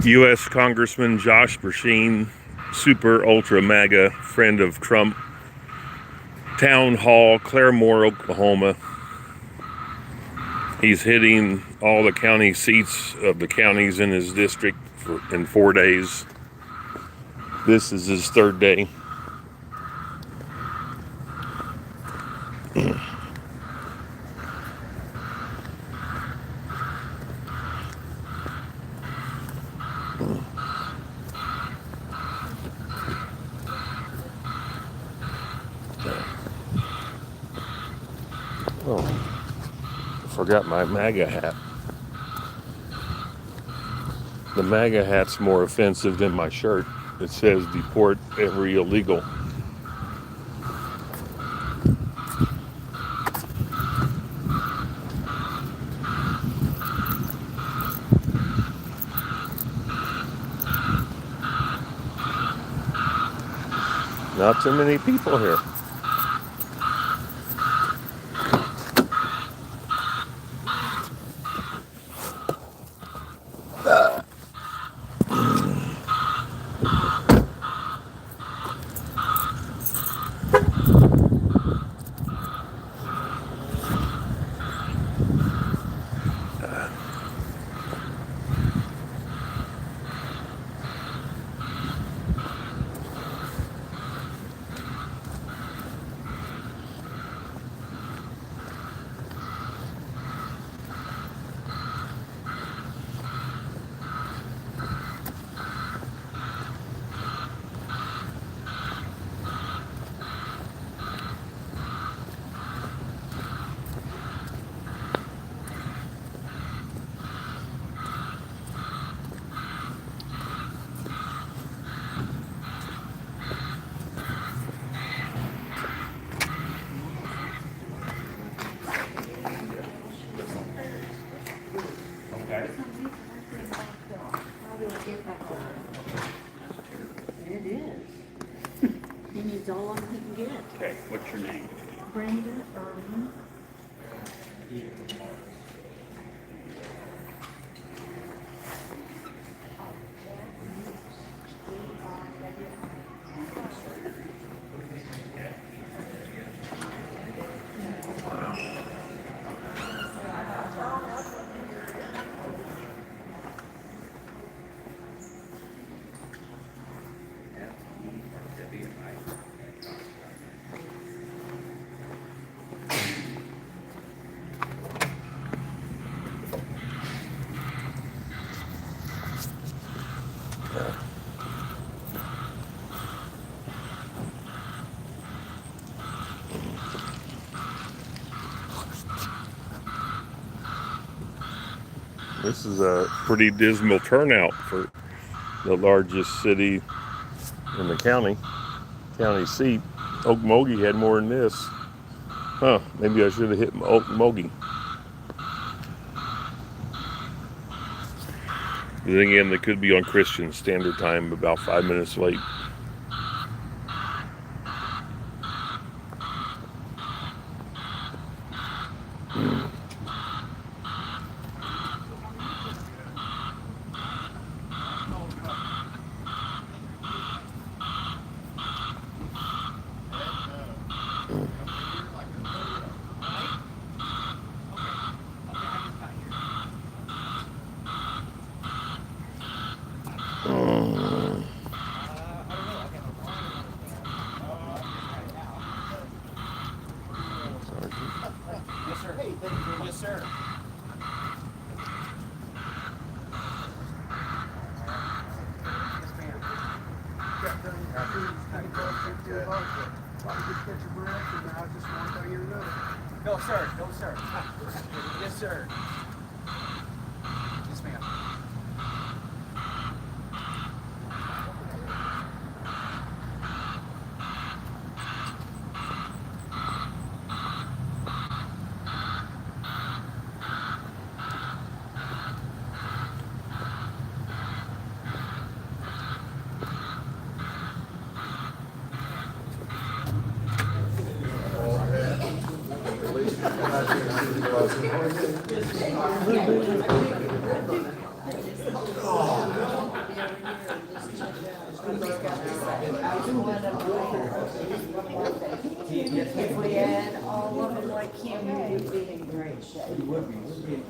U.S. Congressman Josh Brasheen, super ultra MAGA friend of Trump, Town Hall, Claremore, Oklahoma. He's hitting all the county seats of the counties in his district in 4 days. This is his third day. Oh, I forgot my MAGA hat. The MAGA hat's more offensive than my shirt. It says deport every illegal. Not too many people here. It is. He needs all of them he can get. Okay, what's your name? Brenda Irvin. This is a pretty dismal turnout for the largest city in the county seat. Okmulgee had more than this. Huh, maybe I should have hit Okmulgee. But then again, they could be on Christian Standard Time about 5 minutes late. Yes, sir. Hey, thank you. Yes, sir. No, sir. No, sir. Yes, sir. Yes, ma'am. If we had all of them like him, we'd be in great shape. You would be.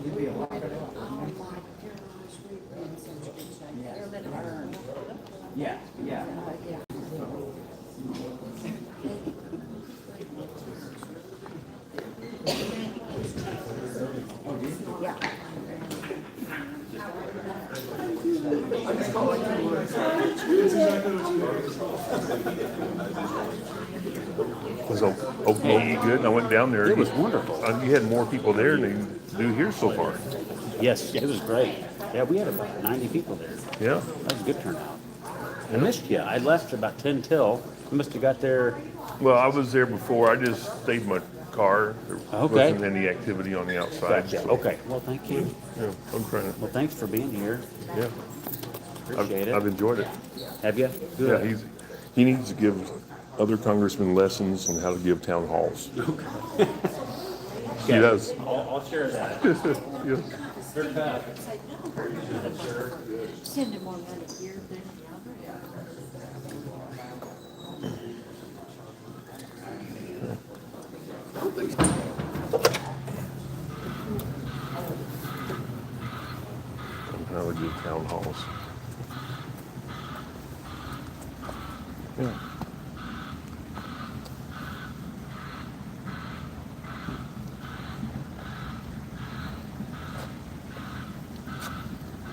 You'd be a lot better. Oh my gosh, we've been in such good shape. They're been earned. Yeah, yeah. Yeah. Yeah. Was Oklahoma good? I went down there. It was wonderful. You had more people there than you do here so far. Yes, it was great. Yeah, we had about 90 people there. Yeah. That was a good turnout. I missed you. I left about 10 till. I must have got there. Well, I was there before. I just stayed in my car. There Okay. wasn't any activity on the outside. Gotcha. so, Okay. Well, thank you. Yeah, I'm trying to. Well, thanks for being here. Yeah. Appreciate I've it. enjoyed it. Have you? Yeah, he needs to give other congressmen lessons on how to give town halls. He does. I'll share that. Yeah. They're tough. Send him more money here than the How to give town halls. Yeah.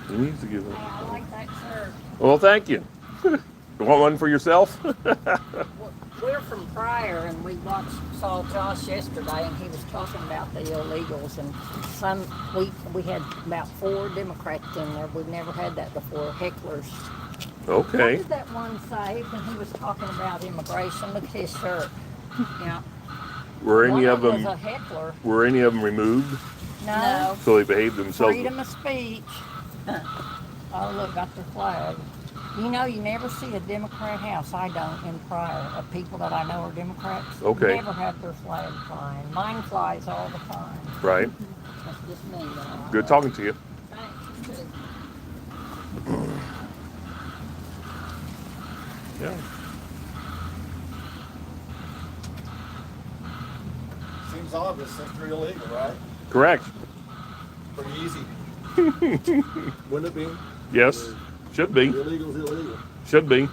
He needs to give it. I like that shirt. Well, thank you. You want one for yourself? We're from Pryor, and saw Josh yesterday, and he was talking about the illegals. And we had about 4 Democrats in there. We've never had that before. Hecklers. What Okay. did that one say when he was talking about immigration? Look at his shirt. Yeah. Were any One of was a them heckler. were any of them removed No. so they behaved themselves? Freedom of speech. Oh, look, got their flag. You know, you never see a Democrat house, I don't, in Pryor, of people that I know are Democrats. Okay. Never have their flag flying. Mine flies all the time. Right. That's just me, though. Good talking to you. Thanks. Yeah. Seems obvious since they're illegal, right? Correct. Pretty easy. Wouldn't it be? Yes. Should be. Illegal's illegal. Should be.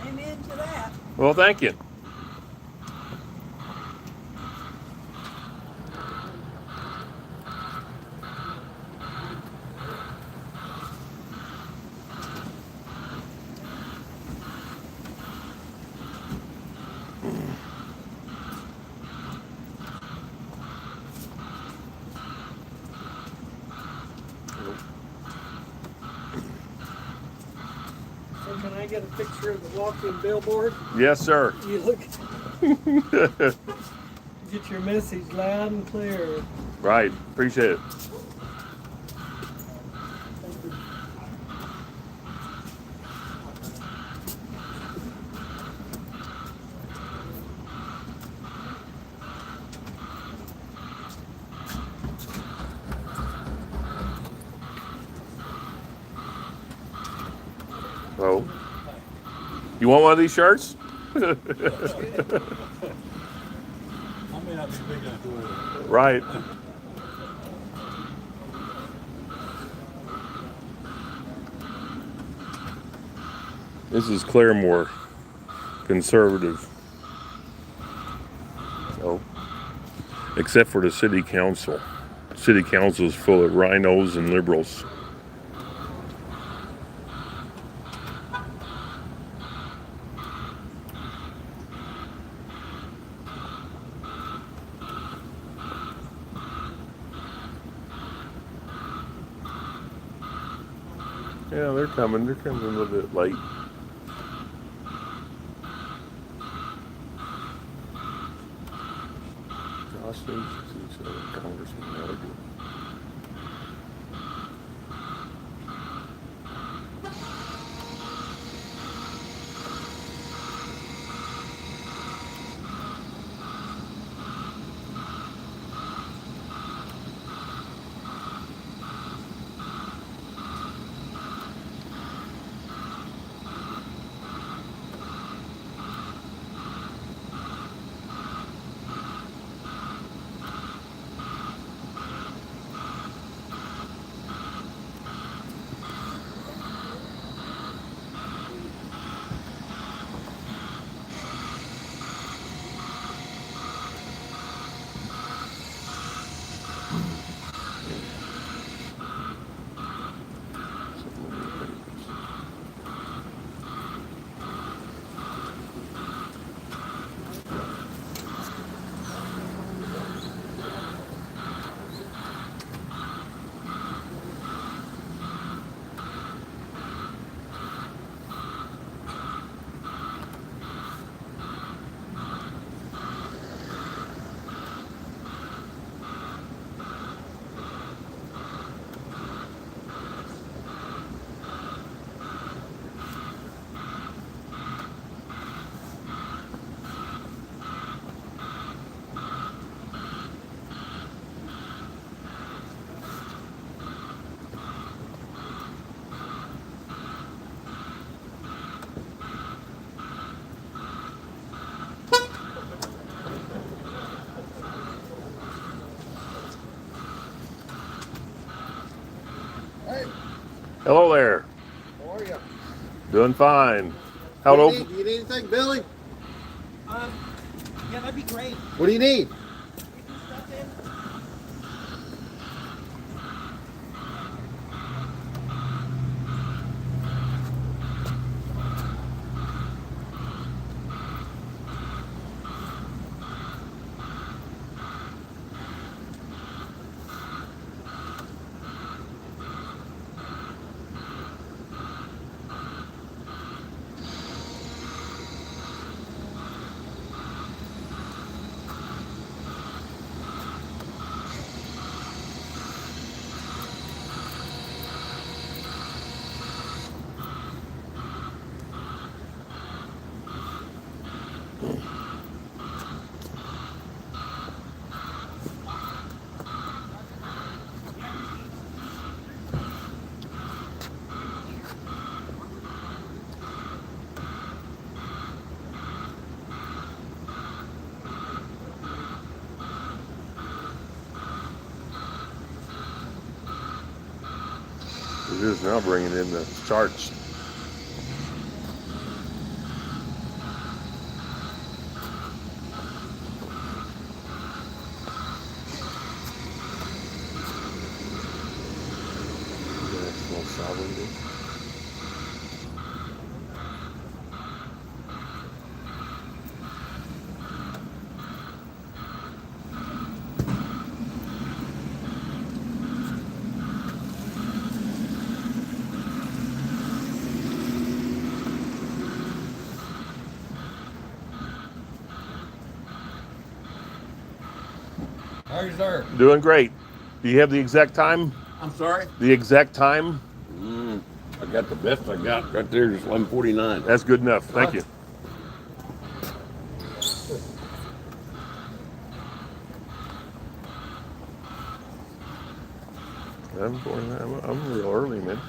Amen to that. Well, thank you. So can I get a picture of the walking billboard? Yes, sir. You look, get your message loud and clear. Right. Appreciate it. So, you want one of these shirts? I may not be big enough to wear that. Right. This is Claremore, conservative. So, except for the city council. City council is full of rhinos and liberals. Yeah, they're coming. They're coming a little bit late. States is each other, Congressman Madigan. Hello there. How are you? Doing fine. How Do old? you need anything, Billy? Yeah, that'd be great. What do you need? It is now bringing in the charts. National sovereignty. How are you, sir? Doing great. Do you have the exact time? I'm sorry? The exact time? I got the best I got right there is 11:49. That's good enough. Thank you. I'm real early, man.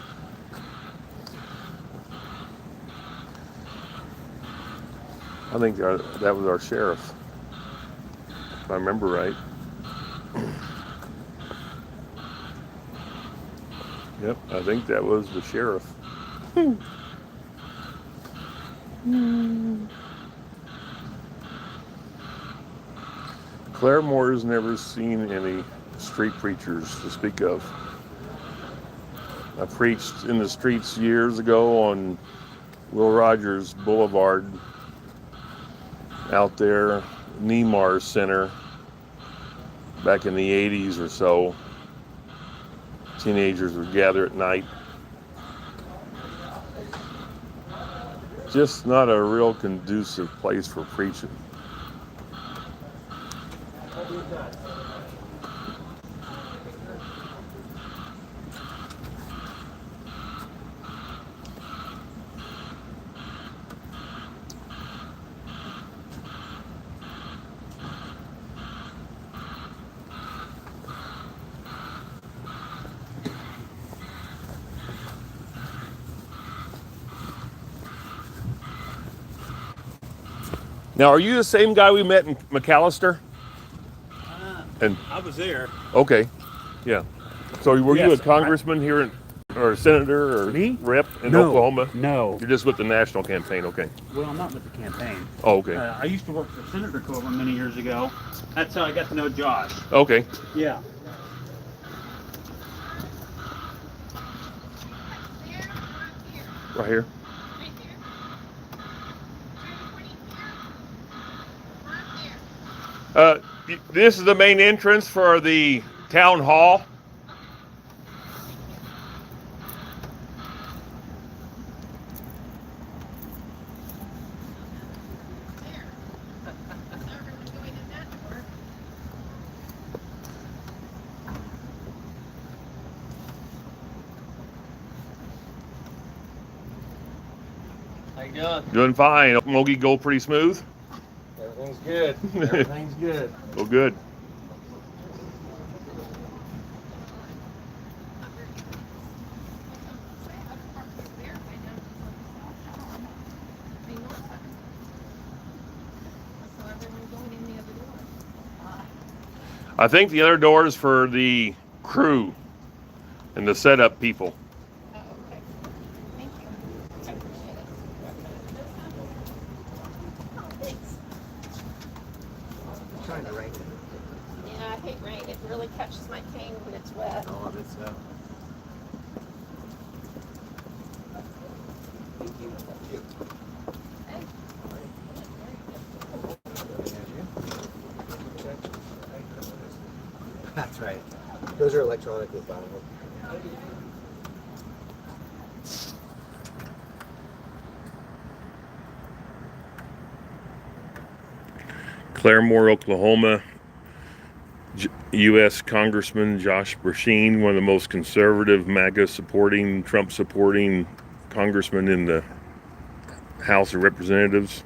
I think that was our sheriff, if I remember right. Yep, I think that was the sheriff. Claremore's never seen any street preachers to speak of. I preached in the streets years ago on Will Rogers Boulevard out there, Neymar Center, back in the 80s or so. Teenagers would gather at night. Just not a real conducive place for preaching. Now, are you the same guy we met in McAllister? And I was there. okay, yeah. So were you a Yes, congressman here, or a senator, or Me? rep in No, Oklahoma? no. You're just with the national campaign. Okay. Well, I'm not with the campaign. Oh, okay. I used to work for Senator Cover many years ago. That's how I got to know Josh. Okay. Yeah. Right here. This is the main entrance for the town hall. How you doing? Doing fine. Mogi go pretty smooth. Everything's good. Everything's good. Oh, good. I think the other door is for the crew and the setup people. Oh, okay. Thank you. I appreciate it. Oh, thanks. Trying to rake it. Yeah, I hate rain. It really catches my cane when it's wet. Oh, it's That's right. Those are electronically filed. Claremore, Oklahoma. U.S. Congressman Josh Brasheen, one of the most conservative, MAGA supporting, Trump supporting congressmen in the House of Representatives.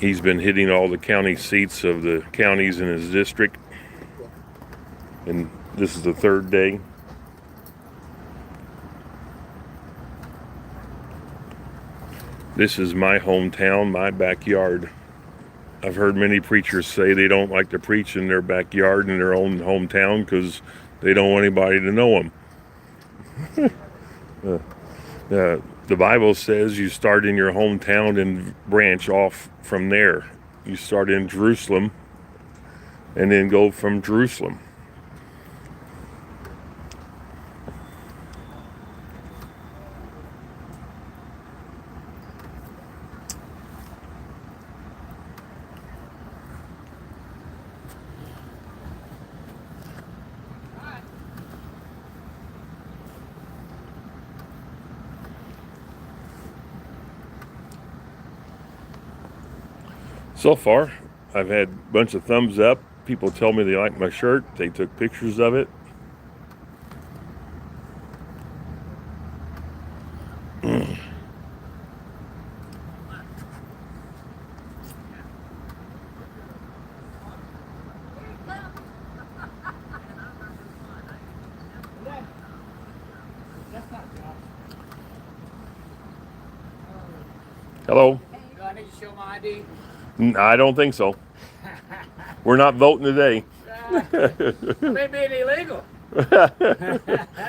He's been hitting all the county seats of the counties in his district. And this is the third day. This is my hometown, my backyard. I've heard many preachers say they don't like to preach in their backyard in their own hometown because they don't want anybody to know them. The Bible says you start in your hometown and branch off from there. You start in Jerusalem and then go from Jerusalem. So far, I've had a bunch of thumbs up. People tell me they like my shirt. They took pictures of it. Hello. Do I need to show my ID? I don't think so. We're not voting today. May be illegal.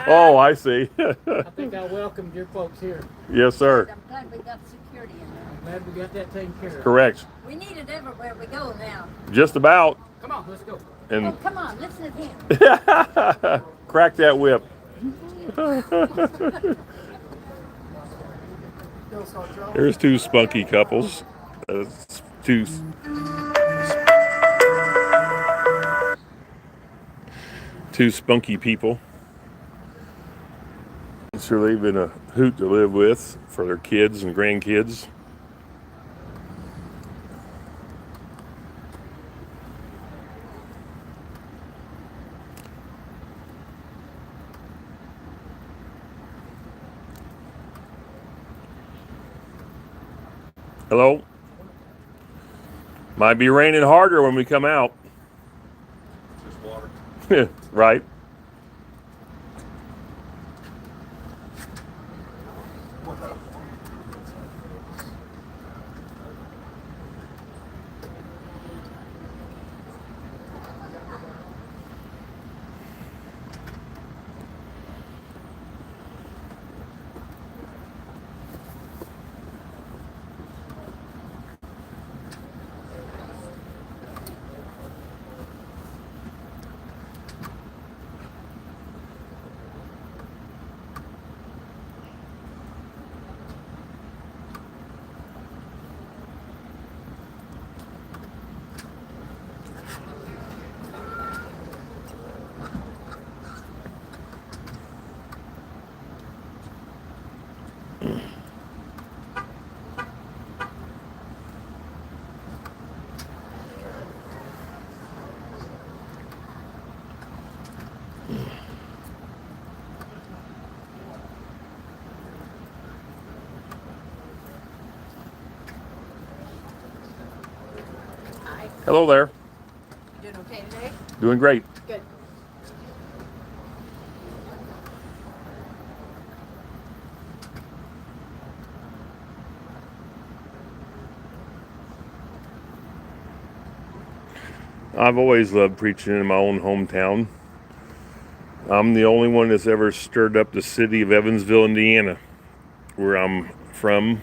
Oh, I see. I think I welcomed your folks here. Yes, sir. I'm glad we got security in there. I'm glad we got that taken care of. Correct. We need it everywhere we go now. Just about. Come on, let's go. Oh, And come on, listen to him. crack that whip. There's two spunky couples. Two spunky people. Sure, they've been a hoot to live with for their kids and grandkids. Hello? Might be raining harder when we come out. Just water. Right. Hello there. Doing okay today? Doing great. Good. I've always loved preaching in my own hometown. I'm the only one that's ever stirred up the city of Evansville, Indiana, where I'm from.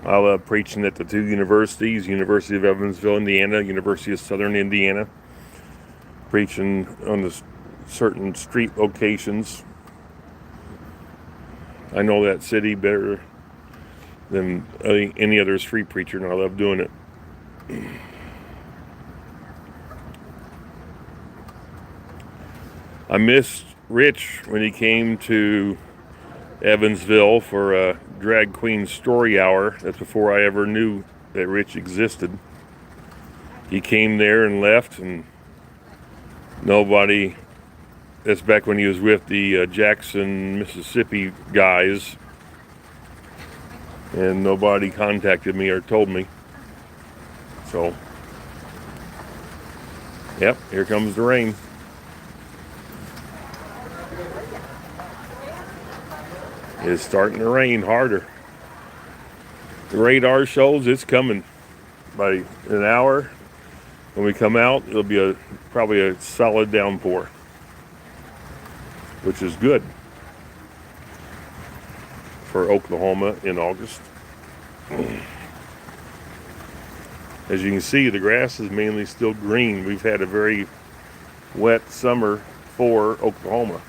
I love preaching at the two universities, University of Evansville, Indiana, University of Southern Indiana, preaching on the certain street locations. I know that city better than any other street preacher, and I love doing it. I missed Rich when he came to Evansville for a drag queen story hour. That's before I ever knew that Rich existed. He came there and left, and nobody, that's back when he was with the Jackson, Mississippi guys, and nobody contacted me or told me. So, yep, here comes the rain. It's starting to rain harder. The radar shows it's coming. By an hour, when we come out, it'll be probably a solid downpour, which is good for Oklahoma in August. As you can see, the grass is mainly still green. We've had a very wet summer for Oklahoma.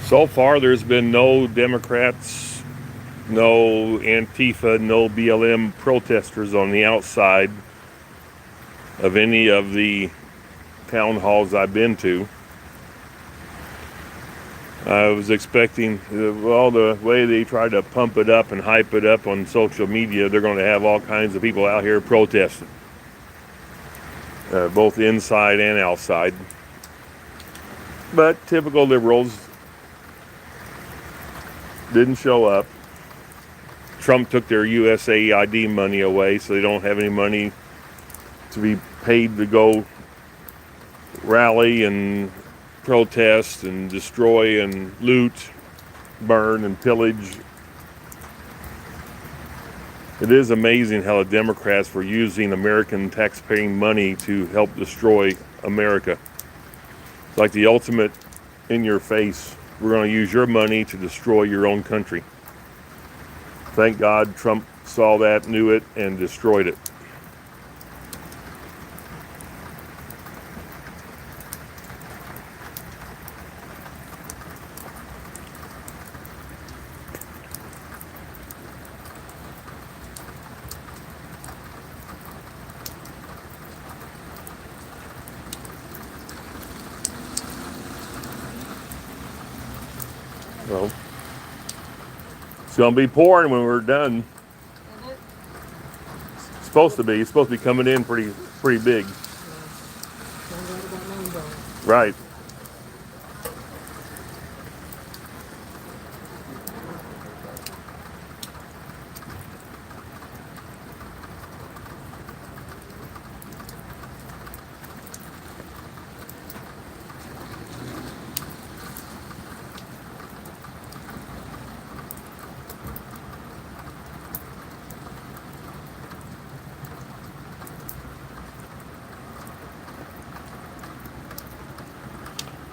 So far, there's been no Democrats, no Antifa, no BLM protesters on the outside of any of the town halls I've been to. I was expecting, well, the way they try to pump it up and hype it up on social media, they're going to have all kinds of people out here protesting, both inside and outside. But typical liberals didn't show up. Trump took their USAID money away, so they don't have any money to be paid to go rally and protest and destroy and loot, burn and pillage. It is amazing how the Democrats were using American taxpaying money to help destroy America. It's like the ultimate in your face. We're going to use your money to destroy your own country. Thank God Trump saw that, knew it, and destroyed it. Well, it's going to be pouring when we're done. It's supposed to be. It's supposed to be coming in pretty big. Right.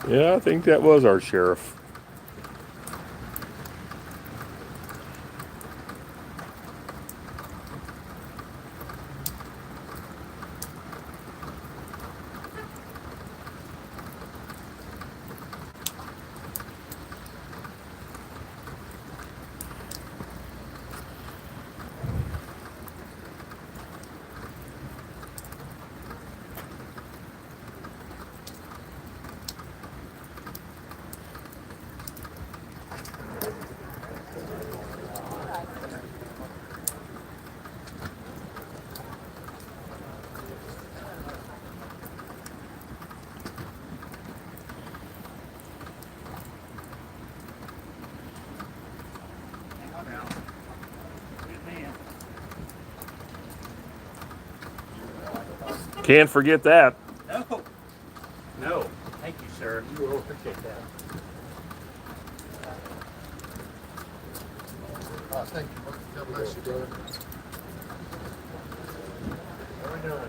Yeah, I think that was our sheriff. Can't forget that. No. No, thank you, sir. You will appreciate that. Thank you. God bless you, brother. How we doing?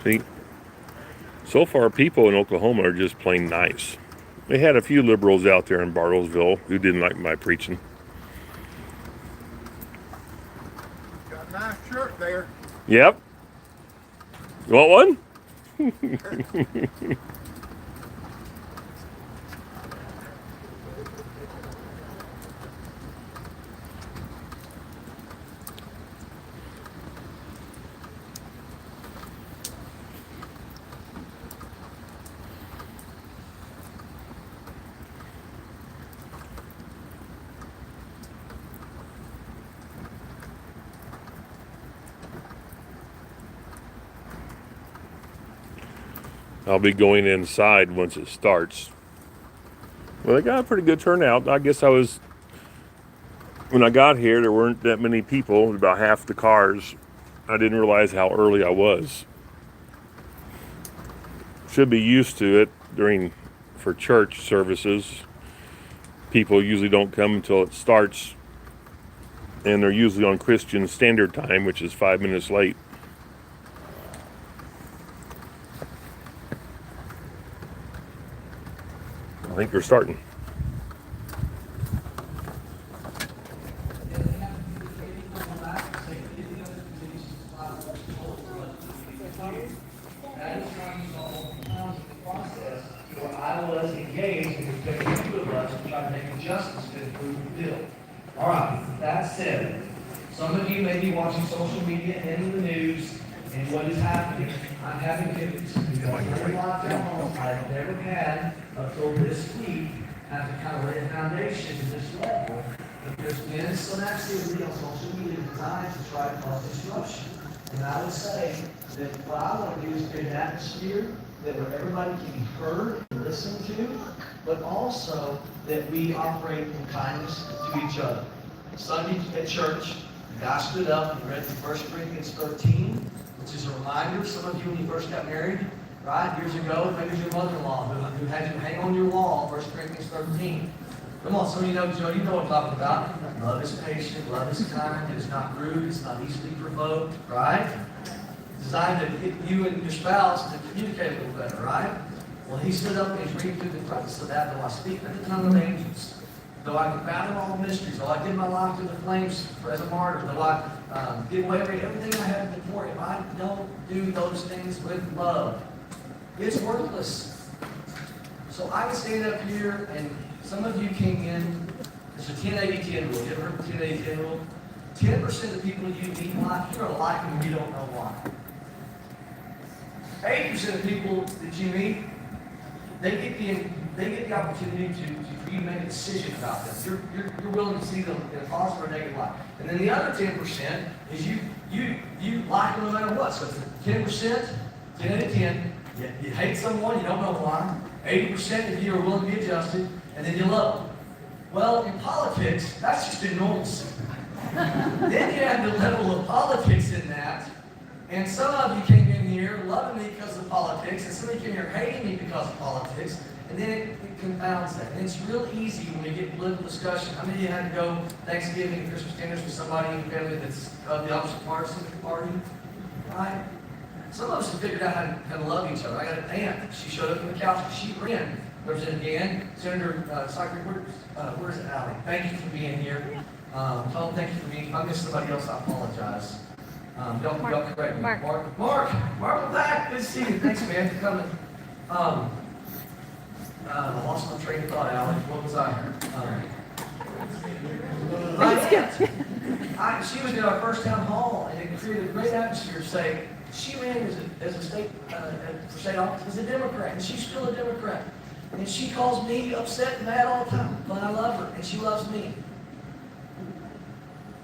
See, so far people in Oklahoma are just plain nice. They had a few liberals out there in Bartlesville who didn't like my preaching. Got a nice shirt there. Yep. You want one? I'll be going inside once it starts. Well, they got a pretty good turnout. I guess when I got here, there weren't that many people, about half the cars. I didn't realize how early I was. Should be used to it for church services. People usually don't come until it starts, and they're usually on Christian Standard Time, which is 5 minutes late. I think they're starting. I was engaged in the two of us to try to make adjustments to improve the bill. All right, that said, some of you may be watching social media and the news and what is happening. I'm having kids who don't really lock down homes. I've never had until this week have to kind of lay a foundation to this level. But there's been some activity on social media designed to try to cause disruption. And I would say that what I want to do is create an atmosphere that where everybody can be heard and listened to, but also that we operate in kindness to each other. Sunday at church, the guy stood up and read from 1 Corinthians 13, which is a reminder. Some of you, when you first got married, right, years ago, maybe it was your mother-in-law who had you hang on your wall, 1 Corinthians 13. Come on, some of you know, Joe, you know what I'm talking about. Love is patient, love is kind, it is not rude, it's not easily provoked, right? Designed to get you and your spouse to communicate a little better, right? Well, he stood up and he's reading through the presence of that, though I speak with the tongue of angels, though I can fathom all mysteries, though I give my life to the flames as a martyr, though I give away everything I have before, if I don't do those things with love, it's worthless. So I can stand up here, and some of you came in, it's a 10-80-10 rule. You ever heard of the 10-80-10 rule? 10% of the people you meet in life, you're like them, you don't know why. 80% of people that you meet, they get the opportunity for you to make a decision about them. You're willing to see them in a positive or negative light. And then the other 10% is you like them no matter what. So 10%, 10 out of 10, you hate someone, you don't know why. 80% of you are willing to be adjusted, and then you love them. Well, in politics, that's just a normalcy. Then you have the level of politics in that, and some of you came in here loving me because of politics, and some of you came here hating me because of politics, and then it confounds that. And it's real easy when we get political discussion. How many of you had to go Thanksgiving and Christmas dinners with somebody in the family that's of the opposite party? Right? Some of us have figured out how to love each other. I got an aunt. She showed up on the couch. She ran. Representative Dan, Senator Cycler, where's Allie? Thank you for being here. Tom, thank you for being here. If I missed somebody else, I apologize. Y'all correct me. Mark, welcome back. Good to see you. Thanks, man, for coming. I lost my train of thought, Allie. What was I? She was at our first town hall, and it created a great atmosphere to say, She ran as a state, for state office as a Democrat, and she's still a Democrat. And she calls me upset and mad all the time, but I love her, and she loves me.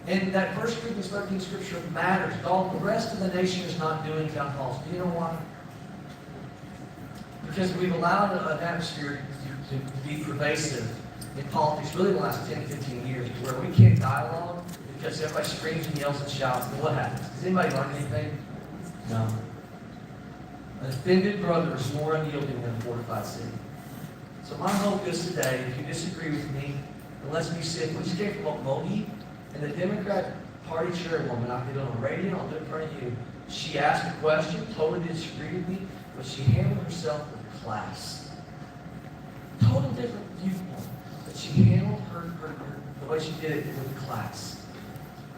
And that 1 Corinthians 13 scripture matters. All the rest of the nation is not doing town halls. Do you know why? Because we've allowed an atmosphere to be pervasive in politics really the last 10, 15 years, where we can't dialogue because everybody screams and yells and shouts. And what happens? Does anybody learn anything? No. An offended brother is more unyielding than a fortified city. So my hope is today, if you disagree with me, and let's be civil. We just came from Okmulgee, and the Democrat Party chairwoman, I did it on the radio, I'll do it in front of you. She asked a question, totally disagreed with me, but she handled herself with class. Totally different viewpoint, but she handled the way she did it with class.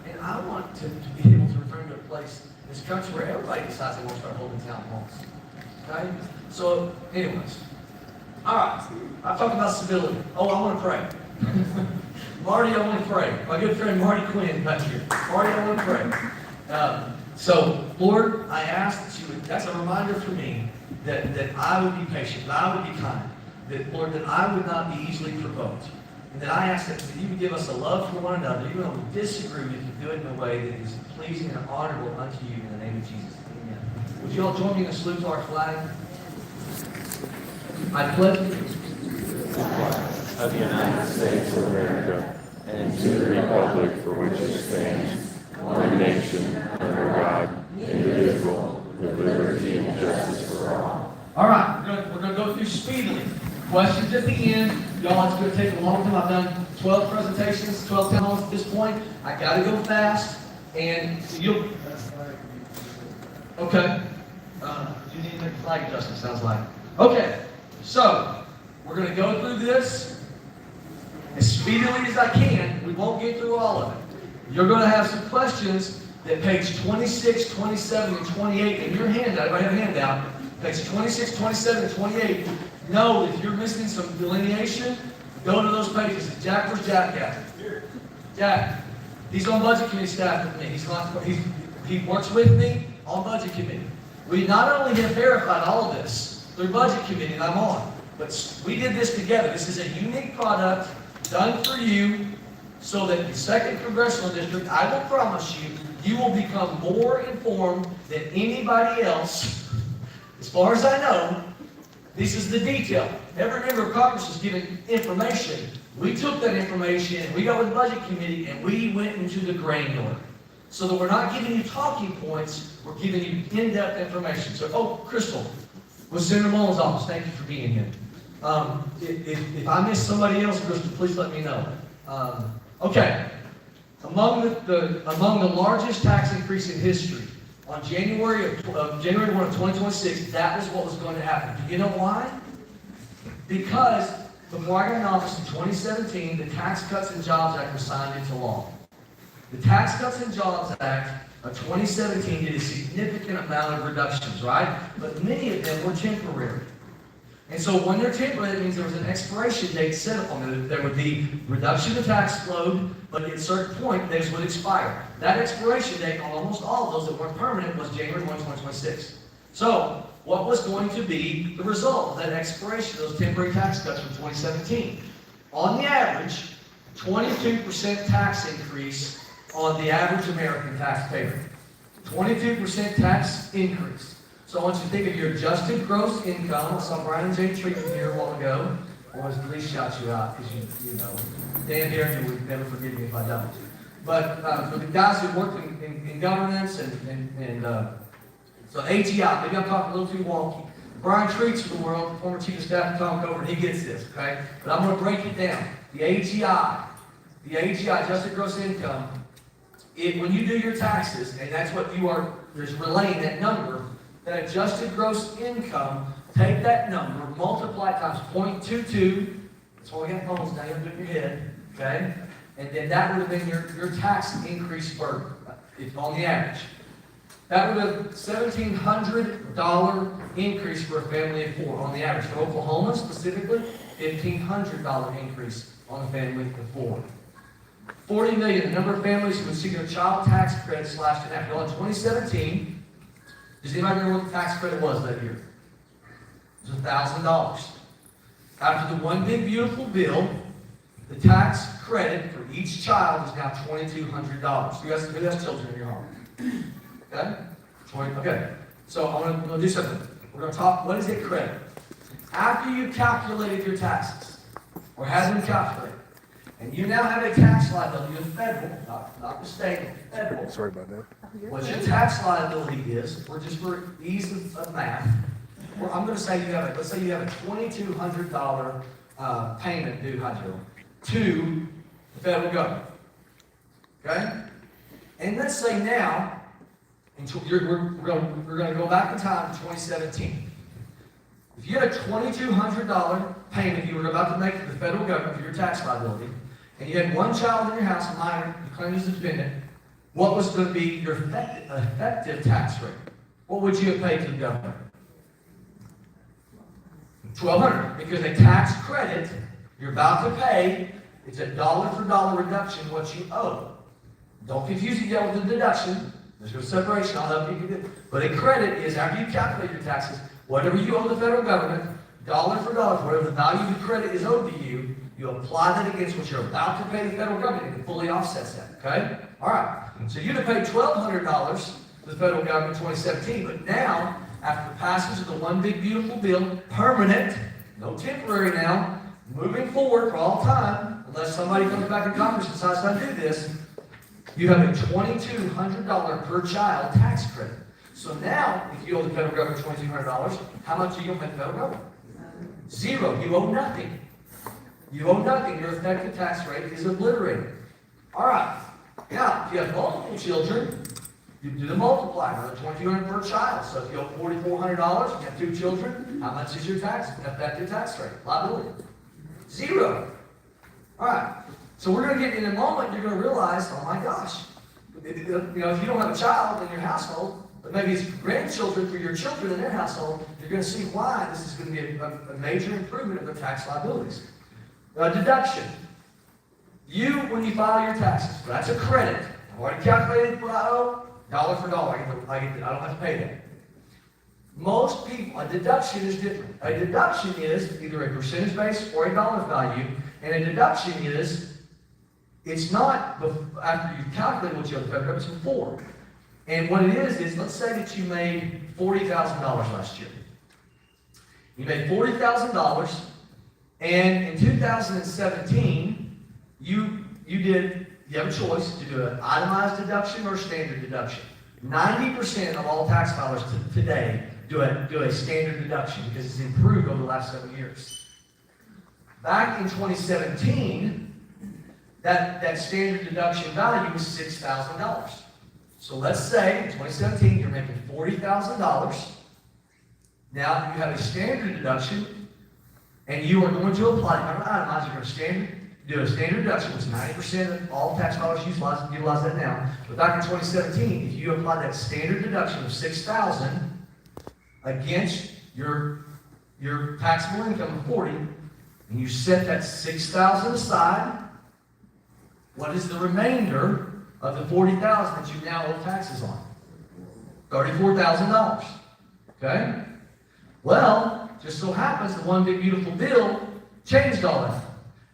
And I want to be able to return to a place in this country where everybody decides they want to start holding town halls. Okay? So, anyways. All right. I talked about civility. Oh, I want to pray. Marty, I want to pray. My good friend Marty Quinn back here. Marty, I want to pray. So, Lord, I ask that you would, that's a reminder for me that I would be patient, that I would be kind, that, Lord, that I would not be easily provoked. And that I ask that you would give us a love for one another, even though we disagree, we can do it in a way that is pleasing and honorable unto you in the name of Jesus. Amen. Would you all join me in a salute to our flag? I pledge Of the United States of America and to the republic for which it stands, one nation, under God, indivisible, with liberty and justice for all. All right, we're going to go through speedily. Questions at the end. Y'all, it's going to take a long time. I've done 12 presentations, 12 town halls at this point. I got to go fast, and you'll. Okay. You need to make a flag adjustment, sounds like. Okay, so we're going to go through this as speedily as I can. We won't get through all of it. You're going to have some questions that page 26, 27, and 28 in your handout. Everybody have a handout. Page 26, 27, and 28. Know if you're missing some delineation, go to those pages. Jack, where's Jack at? Jack, he's on budget committee staff with me. He works with me on budget committee. We not only have verified all of this through budget committee, and I'm on, but we did this together. This is a unique product done for you so that the 2nd Congressional District, I will promise you, you will become more informed than anybody else. As far as I know, this is the detail. Every member of Congress is given information. We took that information and we got with the budget committee and we went into the granular. So that we're not giving you talking points, we're giving you in-depth information. So, oh, Crystal, with Senator Mullins' office, thank you for being here. If I miss somebody else, Crystal, please let me know. Okay. Among the largest tax increase in history, on January 1 of 2026, that was what was going to happen. Do you know why? Because before I got in office in 2017, the Tax Cuts and Jobs Act was signed into law. The Tax Cuts and Jobs Act of 2017 did a significant amount of reductions, right? But many of them were temporary. And so when they're temporary, that means there was an expiration date set upon them. There would be reduction of tax load, but at a certain point, those would expire. That expiration date on almost all of those that weren't permanent was January 1, 2026. So what was going to be the result of that expiration of those temporary tax cuts from 2017? On the average, 22% tax increase on the average American taxpayer. 22% tax increase. So I want you to think of your adjusted gross income. I saw Brian and Jane treating here a while ago. I want to at least shout you out because you know, Dan Harrington would never forgive me if I don't. But for the guys who work in governance and so AGI, maybe I'm talking a little too wonky. Brian Treats of the world, former chief of staff of Tom Cover, he gets this, okay? But I'm going to break it down. The AGI, adjusted gross income, when you do your taxes, and that's what you are, there's relaying that number, that adjusted gross income, take that number, multiply it times 0.22, that's why we got phones now, you have to do it in your head, okay? And then that would have been your tax increase burden, on the average. That would have $1,700 increase for a family of 4 on the average. For Oklahoma specifically, $1,500 increase on a family of 4. 40 million, the number of families who would see their child tax credit slashed in half. Well, in 2017, Does anybody remember what the tax credit was that year? It was $1,000. After the one big beautiful bill, the tax credit for each child is now $2,200. Who has children in your home? Okay? Okay. So I'm going to do something. We're going to talk, what is it credit? After you calculated your taxes, or had them calculated, and you now have a tax liability, the federal, not the state, federal. Sorry about that. What your tax liability is, or just for ease of math, or I'm going to say let's say you have a $2,200 payment due, to the federal government. Okay? And let's say now, we're going to go back in time to 2017. If you had a $2,200 payment you were about to make to the federal government for your tax liability, and you had one child in your house, a minor, you claimed as a dependent, what was going to be your effective tax rate? What would you have paid to the government? $1,200, because a tax credit you're about to pay, it's a dollar for dollar reduction of what you owe. Don't confuse it yet with the deduction. There's no separation. I'll help you do it. But a credit is after you calculate your taxes, whatever you owe the federal government, dollar for dollar, whatever the value of the credit is owed to you, you apply that against what you're about to pay the federal government, and it fully offsets that. Okay? All right. So you'd have paid $1,200 to the federal government in 2017, but now, after the passage of the one big beautiful bill, permanent, no temporary now, moving forward for all time, unless somebody comes back in Congress and decides to do this, you have a $2,200 per child tax credit. So now, if you owe the federal government $2,200, how much are you going to pay the federal government? Zero. You owe nothing. You owe nothing. Your effective tax rate is obliterated. All right. Now, if you have multiple children, you do the multiplier, another $2,200 per child. So if you owe $4,400, you have 2 children, how much is your effective tax rate? Liability. Zero. All right. So we're going to get in a moment, you're going to realize, oh my gosh, if you don't have a child in your household, but maybe it's grandchildren for your children in their household, you're going to see why this is going to be a major improvement of their tax liabilities. Deduction. When you file your taxes, that's a credit. I've already calculated what I owe, dollar for dollar. I don't have to pay that. Most people, a deduction is different. A deduction is either a percentage base or a dollar value, and a deduction is, it's not after you calculate what you owe the federal government, it's before. And what it is let's say that you made $40,000 last year. You made $40,000, and in 2017, you have a choice to do an itemized deduction or a standard deduction. 90% of all tax filers today do a standard deduction because it's improved over the last 7 years. Back in 2017, that standard deduction value was $6,000. So let's say in 2017 you're making $40,000. Now you have a standard deduction, and you are going to apply. You're going to itemize. You're going to do a standard deduction, which 90% of all tax filers utilize that now. But back in 2017, if you apply that standard deduction of $6,000 against your taxable income of $40,000, and you set that $6,000 aside, what is the remainder of the $40,000 that you now owe taxes on? $34,000. Okay? Well, just so happens the one big beautiful bill changed all that.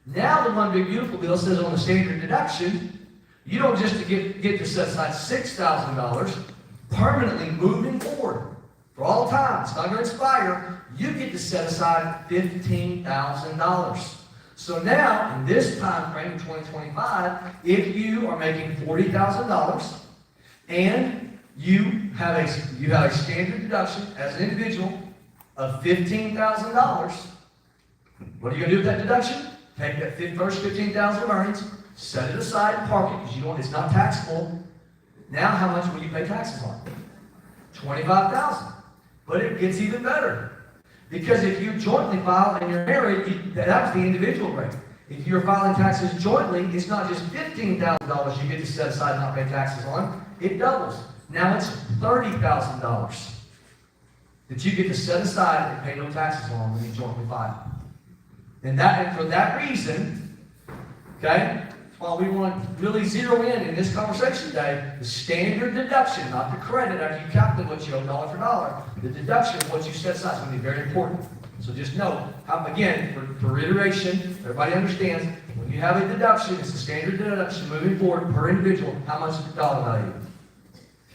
Now the one big beautiful bill says on the standard deduction, you don't just get to set aside $6,000 permanently moving forward for all time. It's not going to expire. You get to set aside $15,000. So now, in this time frame in 2025, if you are making $40,000 and you have a standard deduction as an individual of $15,000, what are you going to do with that deduction? Take that first $15,000 of earnings, set it aside and park it because it's not taxable. Now, how much will you pay taxes on? $25,000. But it gets even better. Because if you jointly file and you're married, that's the individual rate. If you're filing taxes jointly, it's not just $15,000 you get to set aside and not pay taxes on. It doubles. Now it's $30,000 that you get to set aside and pay no taxes on when you jointly file. And for that reason, okay, While we want to really zero in this conversation today, the standard deduction, not the credit after you calculate what you owe dollar for dollar, the deduction of what you set aside is going to be very important. So just know, again, for reiteration, everybody understands, when you have a deduction, it's a standard deduction moving forward per individual. How much is the dollar value?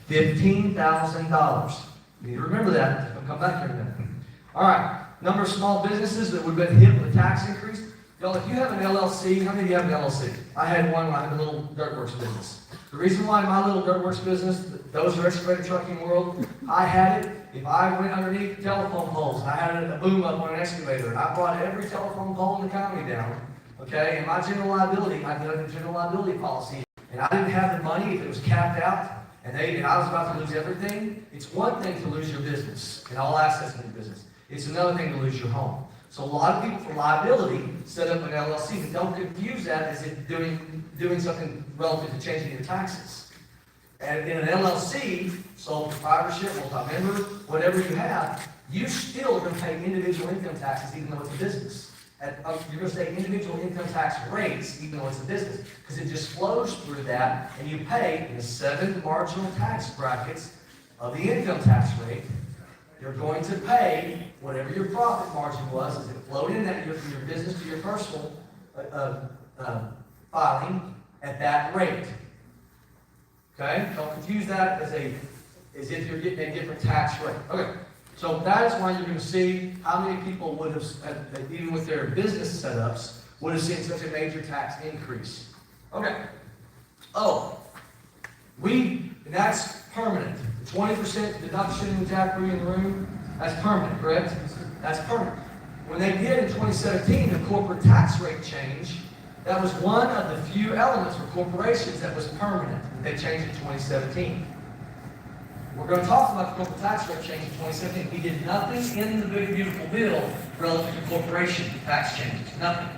$15,000. You need to remember that. I'll come back here in a minute. All right. Number of small businesses that would have been hit with a tax increase. Y'all, if you have an LLC, how many of you have an LLC? I had one when I had a little Dirtworks business. The reason why my little Dirtworks business, those are excavator trucking world, I had it. If I went underneath telephone poles, I had a boom up on an excavator, and I brought every telephone pole in the county down, okay? And my general liability, I did a general liability policy, and I didn't have the money if it was capped out, and I was about to lose everything. It's one thing to lose your business and all assets in your business. It's another thing to lose your home. So a lot of people for liability set up an LLC, but don't confuse that as if doing something relative to changing your taxes. And in an LLC, sole proprietorship, multi-member, whatever you have, you still are going to pay individual income taxes even though it's a business. You're going to pay individual income tax rates even though it's a business, because it just flows through that, and you pay in the 7 marginal tax brackets of the income tax rate. You're going to pay whatever your profit margin was as it flowed in that from your business to your personal filing at that rate. Okay? Don't confuse that as if you're getting a different tax rate. Okay. So that is why you're going to see how many people would have, even with their business setups, would have seen such a major tax increase. Okay. And that's permanent. The 20% deduction, Jack, were you in the room? That's permanent, correct? That's permanent. When they did in 2017 the corporate tax rate change, that was one of the few elements for corporations that was permanent. They changed in 2017. We're going to talk about the corporate tax rate change in 2017. We did nothing in the Big Beautiful Bill relative to corporation tax changes. Nothing.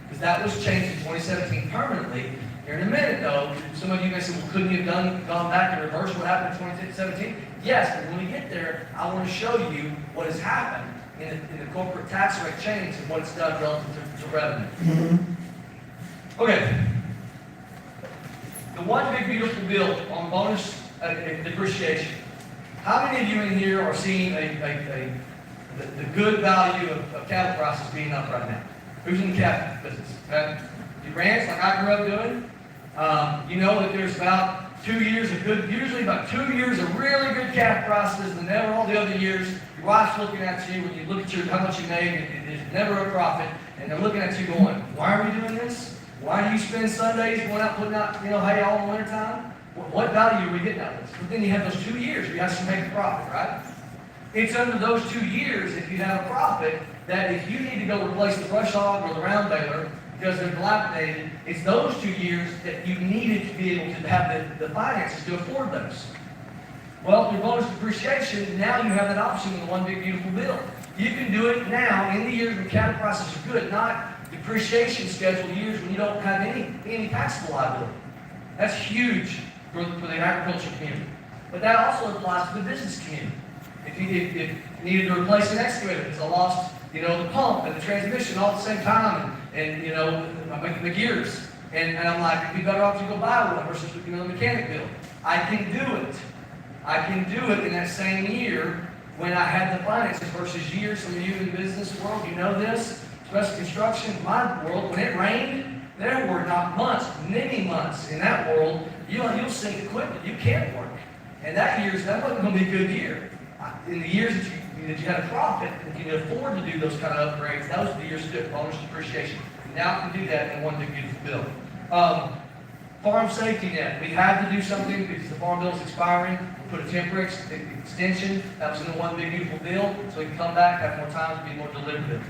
Because that was changed in 2017 permanently. Here in a minute, though, some of you may say, well, couldn't you have gone back and reversed what happened in 2017? Yes, but when we get there, I want to show you what has happened in the corporate tax rate change and what it's done relative to revenue. Okay. The one Big Beautiful Bill on bonus depreciation. How many of you in here are seeing the good value of cattle prices being up right now? Who's in the cattle business? Okay? You ranch like I grew up doing. You know that there's about 2 years of good, usually about 2 years of really good calf prices, and then all the other years, your wife's looking at you when you look at how much you made, it's never a profit, and they're looking at you going, why are we doing this? Why do you spend Sundays going out putting out, hay all in the wintertime? What value are we getting out of this? But then you have those 2 years, you have to make a profit, right? It's under those 2 years, if you have a profit, that if you need to go replace the brush hog or the round baler, because they're dilapidated, it's those 2 years that you needed to be able to have the finances to afford those. Well, through bonus depreciation, now you have that option in the one Big Beautiful Bill. You can do it now in the years when cattle prices are good, not depreciation scheduled years when you don't have any taxable liability. That's huge for the agricultural community. But that also applies to the business community. If you needed to replace an excavator because I lost, the pump and the transmission all at the same time, and the gears. And I'm like, it'd be better off to go buy one versus the mechanic bill. I can do it. I can do it in that same year when I had the finances versus years. Some of you in the business world, you know this, especially construction. In my world, when it rained, there were not months, many months in that world, you'll sink equipment. You can't work. And that wasn't going to be a good year. In the years that you had a profit, if you could afford to do those kind of upgrades, that was the years to do it, bonus depreciation. Now we can do that in one Big Beautiful Bill. Farm safety net. We had to do something because the farm bill is expiring. We put a temporary extension. That was in the one Big Beautiful Bill, so we can come back, have more time to be more deliberative.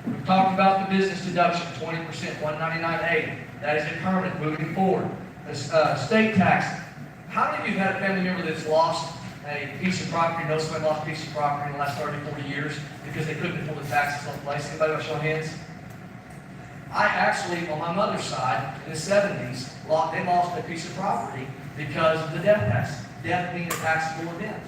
We've talked about the business deduction, 20%, $199.80. That is a permanent moving forward. The state tax. How many of you have had a family member that's lost a piece of property, know somebody lost a piece of property in the last 30, 40 years because they couldn't afford the taxes on place? Anybody want to show hands? I actually, on my mother's side, in the 70s, they lost a piece of property because of the death tax. Death being a taxable event.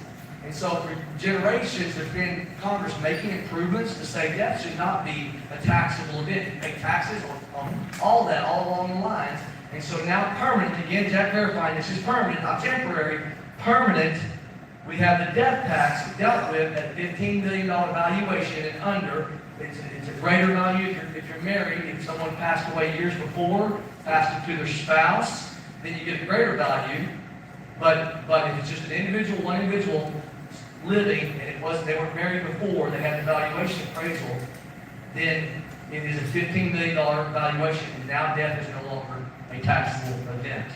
And so for generations, there's been Congress making improvements to say death should not be a taxable event. You pay taxes on all that, all along the lines. And so now permanent, again, Jack verifying this is permanent, not temporary, permanent, we have the death tax dealt with at $15 million valuation and under. It's a greater value if you're married. If someone passed away years before, passed it to their spouse, then you get a greater value. But if it's just one individual living, and they weren't married before, they had the valuation appraisal, then it is a $15 million valuation, and now death is no longer a taxable event.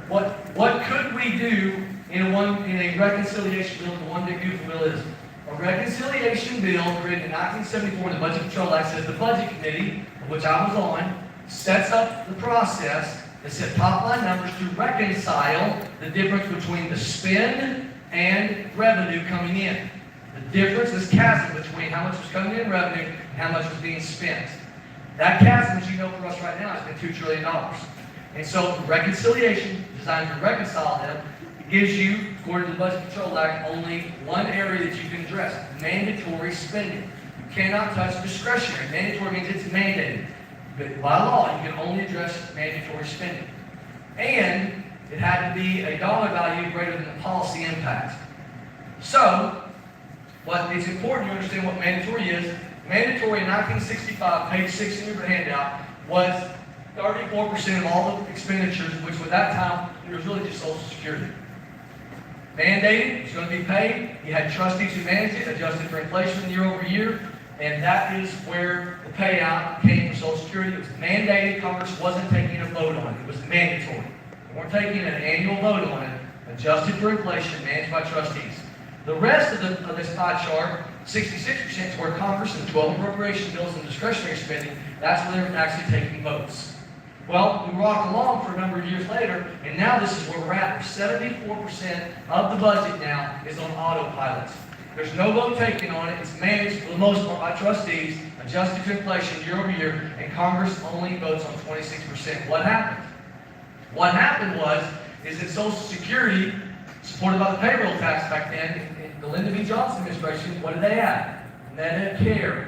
What could we do in a reconciliation bill? The one big beautiful bill is a reconciliation bill created in 1974. The Budget Control Act says the Budget Committee, of which I was on, sets up the process that set top line numbers to reconcile the difference between the spend and revenue coming in. The difference, this chasm between how much was coming in revenue and how much was being spent. That chasm, as you know, for us right now, has been $2 trillion. And so reconciliation, designed to reconcile them, gives you, according to the Budget Control Act, only one area that you can address: mandatory spending. You cannot touch discretionary. Mandatory means it's mandated. But by law, you can only address mandatory spending. And it had to be a dollar value greater than the policy impact. So, it's important to understand what mandatory is. Mandatory in 1965, page 6 in your handout, was 34% of all the expenditures, which at that time, it was really just Social Security. Mandated, it's going to be paid. You had trustees who managed it, adjusted for inflation year over year, and that is where the payout came for Social Security. It was mandated. Congress wasn't taking a vote on it. It was mandatory. They weren't taking an annual vote on it, adjusted for inflation, managed by trustees. The rest of this pie chart, 66% is where Congress and 12 appropriation bills and discretionary spending, that's where they're actually taking votes. Well, we rocked along for a number of years later, and now this is where we're at. 74% of the budget now is on autopilot. There's no vote taken on it. It's managed for the most part by trustees, adjusted to inflation year over year, and Congress only votes on 26%. What happened? What happened is that Social Security, supported by the payroll tax back then, in the Lyndon B. Johnson administration, what did they add? Medicare.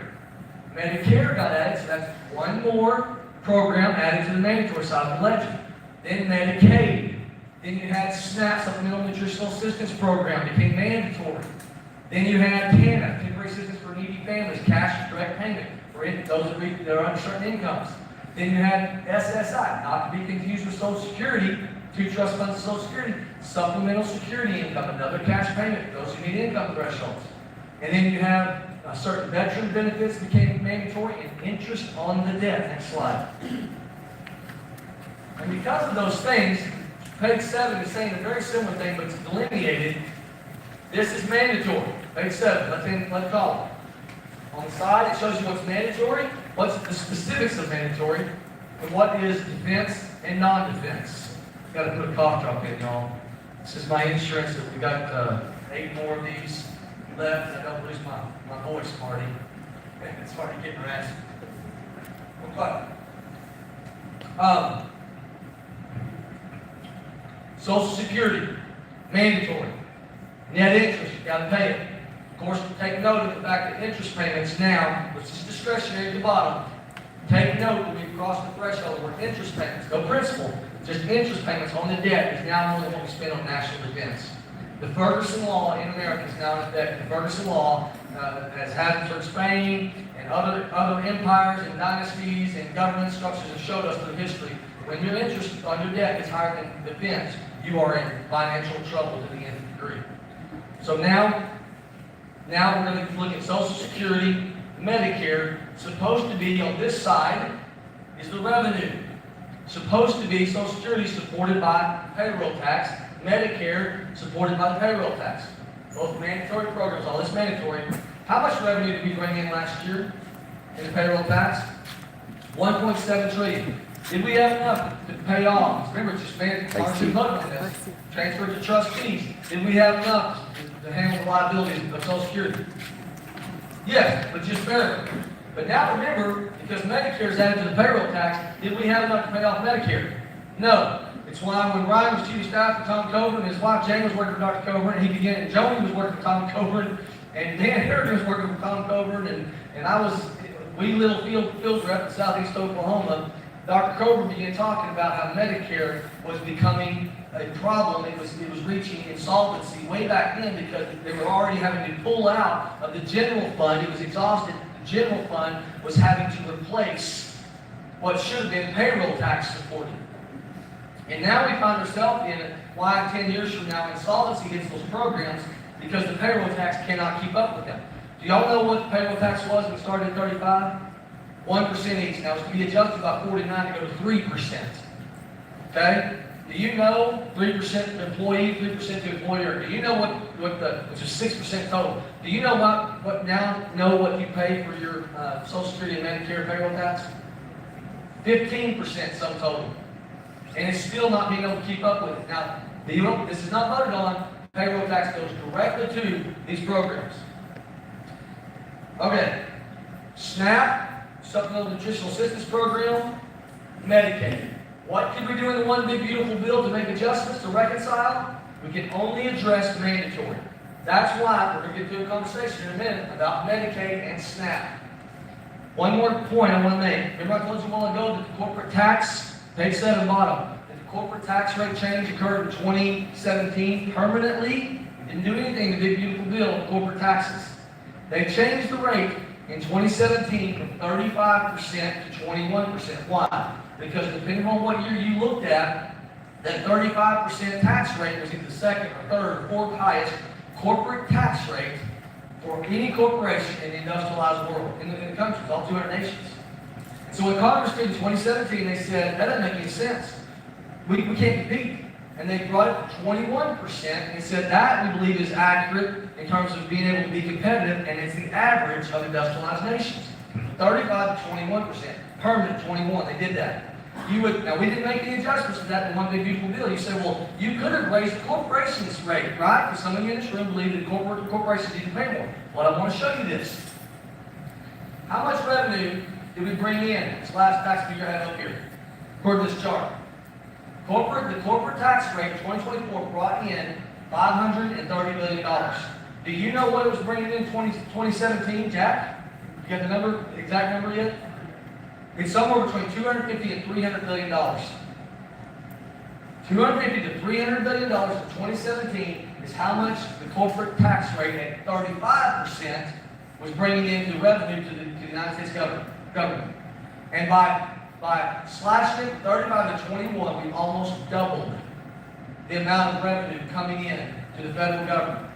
Medicare got added, so that's one more program added to the mandatory side of the ledger. Then Medicaid. Then you had SNAP, Supplemental Nutritional Assistance Program, became mandatory. Then you had TANF, Temporary Assistance for Needy Families, cash direct payment for those that are under certain incomes. Then you had SSI, not to be confused with Social Security, two trust funds of Social Security, Supplemental Security Income, another cash payment for those who meet income thresholds. And then you have certain veteran benefits became mandatory, and interest on the debt. Next slide. And because of those things, page 7 is saying a very similar thing, but it's delineated. This is mandatory. Page 7, left column. On the side, it shows you what's mandatory, what's the specifics of mandatory, and what is defense and non-defense. Got to put a cough drop in, y'all. This is my insurance. We got 8 more of these left. I don't lose my voice, Marty. It's hard to get raspy. Okay. Social Security, mandatory. Net interest, you got to pay it. Of course, take note of the fact that interest payments now, which is discretionary at the bottom, take note when we cross the threshold where interest payments, no principal, just interest payments on the debt is now more than what we spend on national defense. The Ferguson Law in America is now in effect. The Ferguson Law has happened for Spain and other empires and dynasties and government structures have showed us through history. When your interest on your debt is higher than defense, you are in financial trouble to the nth degree. So now we're going to look at Social Security, Medicare. Supposed to be on this side is the revenue. Supposed to be Social Security supported by payroll tax. Medicare supported by the payroll tax. Both mandatory programs, all this mandatory. How much revenue did we bring in last year in the payroll tax? 1.7 trillion. Did we have enough to pay off? Remember, it's just mandatory vote on this. Transferred to trustees. Did we have enough to handle the liabilities of Social Security? Yes, but just barely. But now remember, because Medicare is added to the payroll tax, did we have enough to pay off Medicare? No. It's why when Ryan was chief of staff for Tom Coburn, his wife Jane was working for Dr. Coburn, and Joni was working for Tom Coburn, and Dan Harrigan was working for Tom Coburn, and I was, we little field rep in southeast Oklahoma, Dr. Coburn began talking about how Medicare was becoming a problem. It was reaching insolvency way back then because they were already having to pull out of the general fund. It was exhausted. The general fund was having to replace what should have been payroll tax supported. And now we find ourselves in why 10 years from now insolvency hits those programs because the payroll tax cannot keep up with them. Do y'all know what the payroll tax was when it started at 35? 1% each. Now it's to be adjusted by 49 to go to 3%. Okay? Do you know 3% to employee, 3% to employer? Do you know which is 6% total? Do you know what you pay for your Social Security and Medicare payroll tax? 15% sum total. And it's still not being able to keep up with it. Now, this is not voted on. Payroll tax goes directly to these programs. Okay. SNAP, Supplemental Nutritional Assistance Program, Medicaid. What can we do in the one big beautiful bill to make adjustments, to reconcile? We can only address mandatory. That's why we're going to get to a conversation in a minute about Medicaid and SNAP. One more point I want to make. Remember I told you a while ago that the corporate tax, page 7 bottom, that the corporate tax rate change occurred in 2017 permanently. We didn't do anything in the big beautiful bill on corporate taxes. They changed the rate in 2017 from 35% to 21%. Why? Because depending on what year you looked at, that 35% tax rate was either the second or third or fourth highest corporate tax rate for any corporation in the industrialized world, in the countries, all 200 nations. And so when Congress did in 2017, they said, that doesn't make any sense. We can't compete. And they brought it to 21%, and they said that, we believe, is accurate in terms of being able to be competitive, and it's the average of industrialized nations. 35 to 21%. Permanent 21, they did that. Now we didn't make any adjustments to that in one big beautiful bill. You say, well, you could have raised the corporation's rate, right? Because some of you in this room believe that corporations need to pay more. Well, I want to show you this. How much revenue did we bring in this last tax year I have up here? According to this chart. The corporate tax rate in 2024 brought in $530 billion. Do you know what it was bringing in 2017, Jack? You got the exact number yet? It's somewhere between $250 and $300 billion. $250 to $300 billion in 2017 is how much the corporate tax rate at 35% was bringing in revenue to the United States government. And by slashing it 35 to 21, we almost doubled the amount of revenue coming in to the federal government.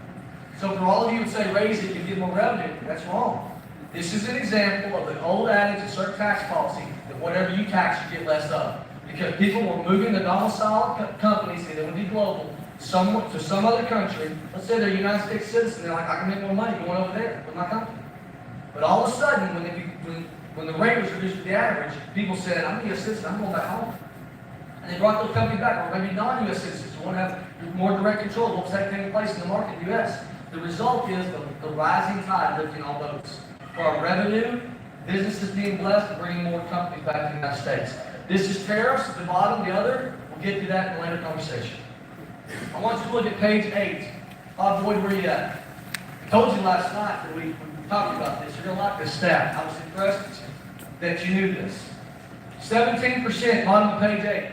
So for all of you who would say raise it, you get more revenue, that's wrong. This is an example of the old adage of certain tax policy that whatever you tax, you get less of. Because people were moving the domicile companies, they would be global, to some other country. Let's say they're a United States citizen, they're like, I can make more money going over there with my company. But all of a sudden, when the rate was reduced to the average, people said, I'm a U.S. citizen, I'm going back home. And they brought those companies back, or maybe non-U.S. citizens who want to have more direct control of what's taking place in the market in the U.S. The result is the rising tide lifting all boats. For our revenue, businesses being blessed and bringing more companies back to the United States. This is tariffs at the bottom, the other. We'll get to that in a later conversation. I want you to look at page 8. Bob Boyd, where you at? I told you last night that we talked about this. You're going to like this stat. I was impressed that you knew this. 17%, bottom of page 8.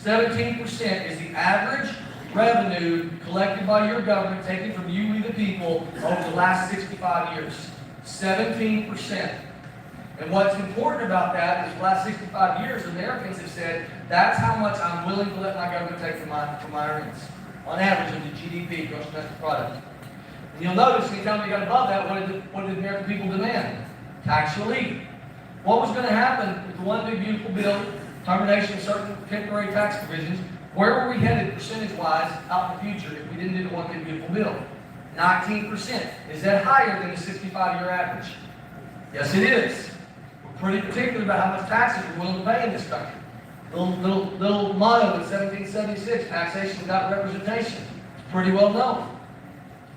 17% is the average revenue collected by your government, taken from you, we the people, over the last 65 years. 17%. And what's important about that is the last 65 years, Americans have said, that's how much I'm willing to let my government take from my earnings. On average of the GDP, gross domestic product. And you'll notice anytime you got above that, what did the American people demand? Tax relief. What was going to happen with the one big beautiful bill, termination of certain temporary tax provisions? Where were we headed percentage-wise out in the future if we didn't do the one big beautiful bill? 19%. Is that higher than the 65-year average? Yes, it is. We're pretty particular about how much taxes we're willing to pay in this country. Little motto in 1776, taxation without representation. It's pretty well known.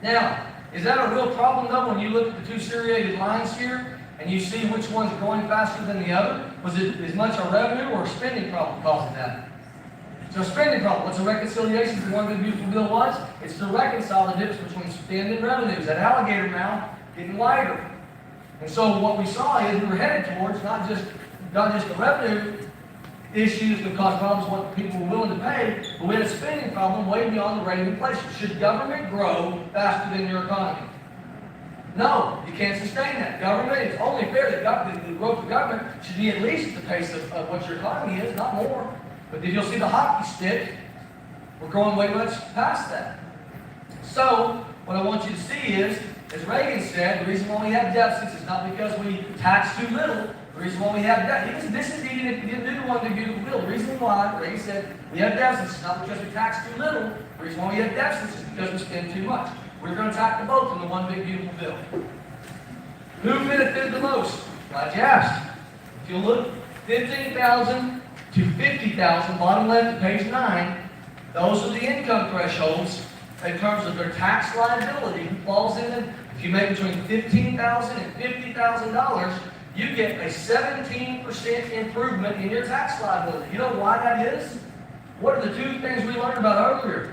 Now, is that a real problem though when you look at the two seriated lines here and you see which one's growing faster than the other? Was it as much a revenue or a spending problem causing that? It's a spending problem. What's a reconciliation for one big beautiful bill was? It's to reconcile the difference between spend and revenues. That alligator mouth getting wider. And so what we saw is we were headed towards not just the revenue issues, going to cause problems with what people are willing to pay, but we had a spending problem way beyond the rate of inflation. Should government grow faster than your economy? No, you can't sustain that. Government, it's only fair that the growth of government should be at least the pace of what your economy is, not more. But then you'll see the hockey stick. We're growing way much past that. So, what I want you to see is, as Reagan said, the reason why we have deficits is not because we tax too little. The reason why we have deficits, this is even if you didn't do the one big beautiful bill. The reason why Reagan said we have deficits is not because we tax too little. The reason why we have deficits is because we spend too much. We're going to tackle both in the one big beautiful bill. Who benefited the most? Glad you asked. If you look, 15,000 to 50,000, bottom left of page 9, those are the income thresholds in terms of their tax liability. Who falls in them? If you make between $15,000 and $50,000, you get a 17% improvement in your tax liability. You know why that is? What are the two things we learned about earlier?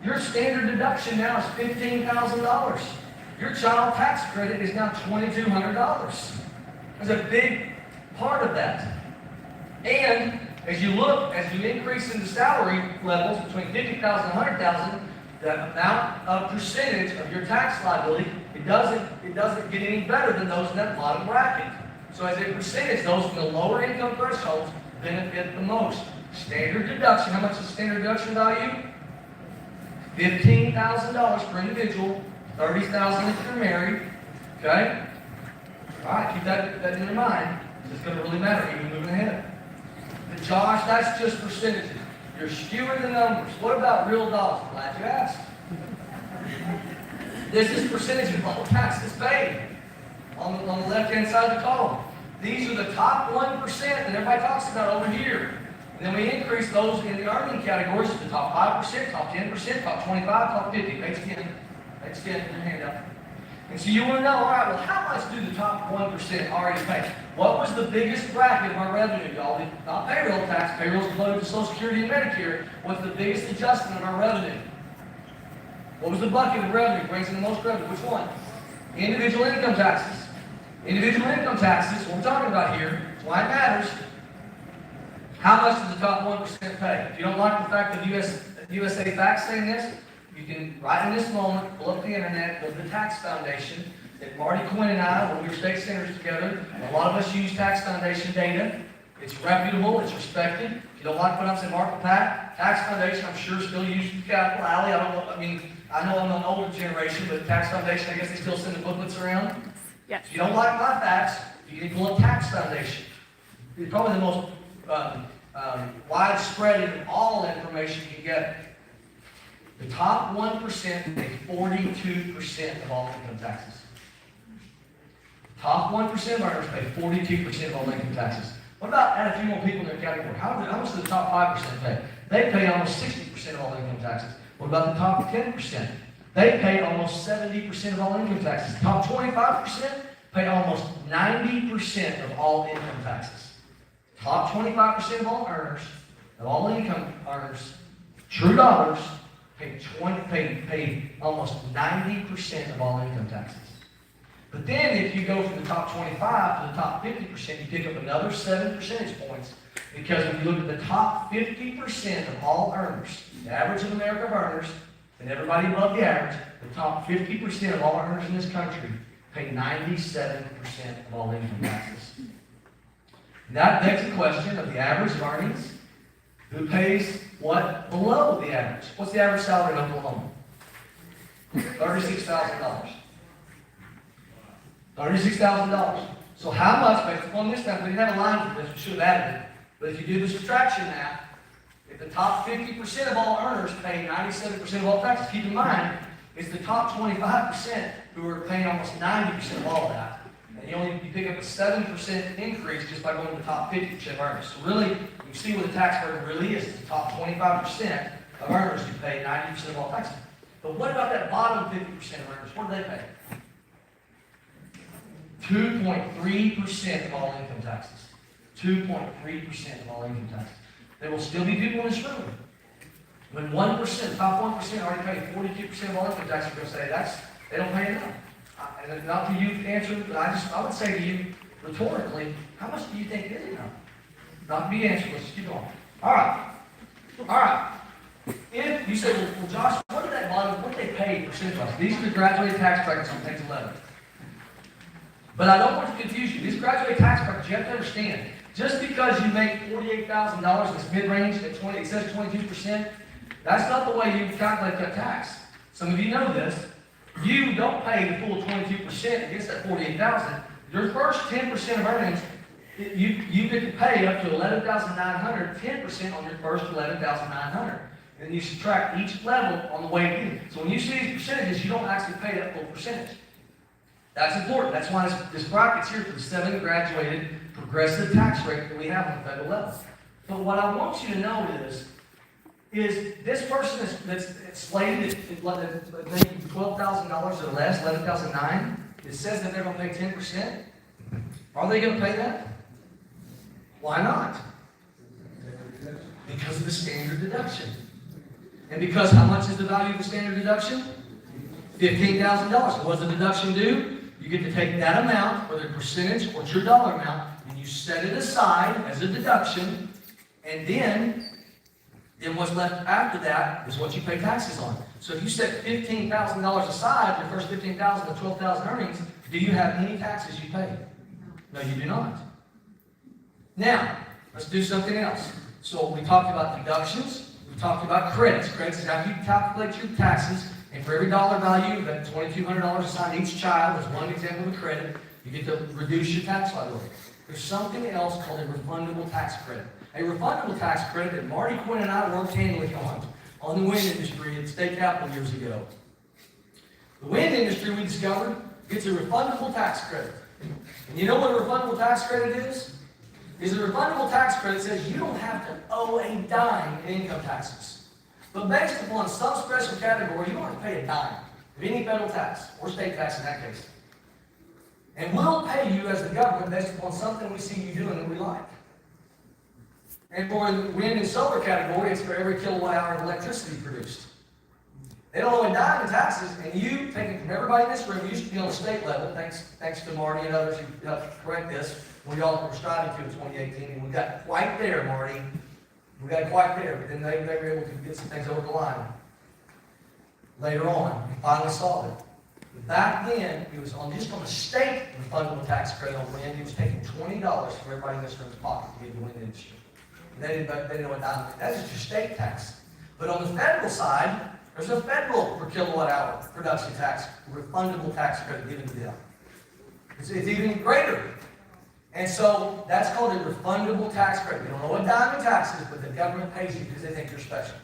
Your standard deduction now is $15,000. Your child tax credit is now $2,200. There's a big part of that. And as you look, as you increase in the salary levels between $50,000 and $100,000, the amount of percentage of your tax liability, it doesn't get any better than those in that bottom bracket. So as a percentage, those in the lower income thresholds benefit the most. Standard deduction, how much is standard deduction value? $15,000 per individual, $30,000 if you're married. Okay? All right, keep that in your mind. It's going to really matter even moving ahead. But Josh, that's just percentages. You're skewing the numbers. What about real dollars? Glad you asked. This is percentage of all taxes paid on the left-hand side of the column. These are the top 1% that everybody talks about over here. And then we increase those in the earning categories to the top 5%, top 10%, top 25, top 50. Page 10. Page 10 in your handout. And so you want to know, all right, well, how much do the top 1% already pay? What was the biggest bracket of our revenue, y'all? Not payroll tax. Payroll's included to Social Security and Medicare. What's the biggest adjustment of our revenue? What was the bucket of revenue? Brings in the most revenue. Which one? Individual income taxes. Individual income taxes, what we're talking about here, that's why it matters. How much does the top 1% pay? If you don't like the fact that USA Facts saying this, you can, right in this moment, pull up the internet, go to the Tax Foundation, that Marty Quinn and I, when we were state senators together, a lot of us use Tax Foundation data. It's reputable, it's respected. If you don't like what I'm saying, Mark Pat, Tax Foundation, I'm sure still uses Capital Alley. I know I'm an older generation, but Tax Foundation, I guess they still send the booklets around. Yes. If you don't like my facts, you can pull up Tax Foundation. It's probably the most widespread in all information you can get. The top 1% pay 42% of all income taxes. Top 1% of earners pay 42% of all income taxes. What about add a few more people in their category? How much do the top 5% pay? They pay almost 60% of all income taxes. What about the top 10%? They pay almost 70% of all income taxes. Top 25% pay almost 90% of all income taxes. Top 25% of all earners, of all income earners, true dollars, pay almost 90% of all income taxes. But then if you go from the top 25 to the top 50%, you pick up another 7 percentage points. Because when you look at the top 50% of all earners, the average of American earners, and everybody above the average, the top 50% of all earners in this country pay 97% of all income taxes. And that begs the question of the average of earnings. Who pays what below the average? What's the average salary in Oklahoma? $36,000. $36,000. So how much, based upon this time, we didn't have a line for this, we should have added it. But if you do the subtraction math, if the top 50% of all earners pay 97% of all taxes, keep in mind, it's the top 25% who are paying almost 90% of all that. And you pick up a 7% increase just by going to the top 50% of earners. So really, you see where the tax burden really is. It's the top 25% of earners who pay 90% of all taxes. But what about that bottom 50% of earners? What do they pay? 2.3% of all income taxes. 2.3% of all income taxes. There will still be people in this room. When 1%, top 1% already pay 42% of all income taxes, you're going to say they don't pay enough. And not for you to answer, but I would say to you rhetorically, how much do you think is enough? Not to be answered, let's just keep going. All right. All right. If you say, well, Josh, what did that bottom, what did they pay percentage-wise? These are the graduated tax brackets on page 11. But I don't want to confuse you. These graduated tax brackets, you have to understand, just because you make $48,000, this mid-range at 20, it says 22%, that's not the way you calculate that tax. Some of you know this. You don't pay the full 22% against that $48,000. Your first 10% of earnings, you get to pay up to $11,900, 10% on your first $11,900. And you subtract each level on the way in. So when you see these percentages, you don't actually pay that full percentage. That's important. That's why this bracket's here for the 7 graduated progressive tax rate that we have on the federal level. But what I want you to know is this person that's slated at making $12,000 or less, $11,900, it says that they're going to pay 10%. Are they going to pay that? Why not? Because of the standard deduction. And because how much is the value of the standard deduction? $15,000. What does the deduction do? You get to take that amount, whether percentage or true dollar amount, and you set it aside as a deduction, and then what's left after that is what you pay taxes on. So if you set $15,000 aside, your first $15,000 to $12,000 earnings, do you have any taxes you pay? No, you do not. Now, let's do something else. So we talked about deductions, we talked about credits. Credits is after you calculate your taxes, and for every dollar value, that $2,200 assigned each child is one example of a credit, you get to reduce your tax liability. There's something else called a refundable tax credit. A refundable tax credit that Marty Quinn and I worked handily on the wind industry at State Capitol years ago. The wind industry, we discovered, gets a refundable tax credit. And you know what a refundable tax credit is? A refundable tax credit says you don't have to owe a dime in income taxes. But based upon some special category, you don't have to pay a dime of any federal tax, or state tax in that case. And we'll pay you as the government based upon something we see you doing that we like. And for the wind and solar category, it's for every kilowatt hour of electricity produced. They don't owe a dime in taxes, and you, taking from everybody in this room, you used to be on the state level, thanks to Marty and others who helped correct this, we all were striving to in 2018, and we got quite there, Marty. We got quite there, but then they were able to get some things over the line. Later on, we finally solved it. But back then, it was just on the state refundable tax credit on wind, it was taking $20 from everybody in this room's pocket to give the wind industry. And they didn't know what dime. That's just your state tax. But on the federal side, there's a federal per kilowatt hour production tax, refundable tax credit given to them. It's even greater. And so that's called a refundable tax credit. You don't owe a dime in taxes, but the government pays you because they think you're special.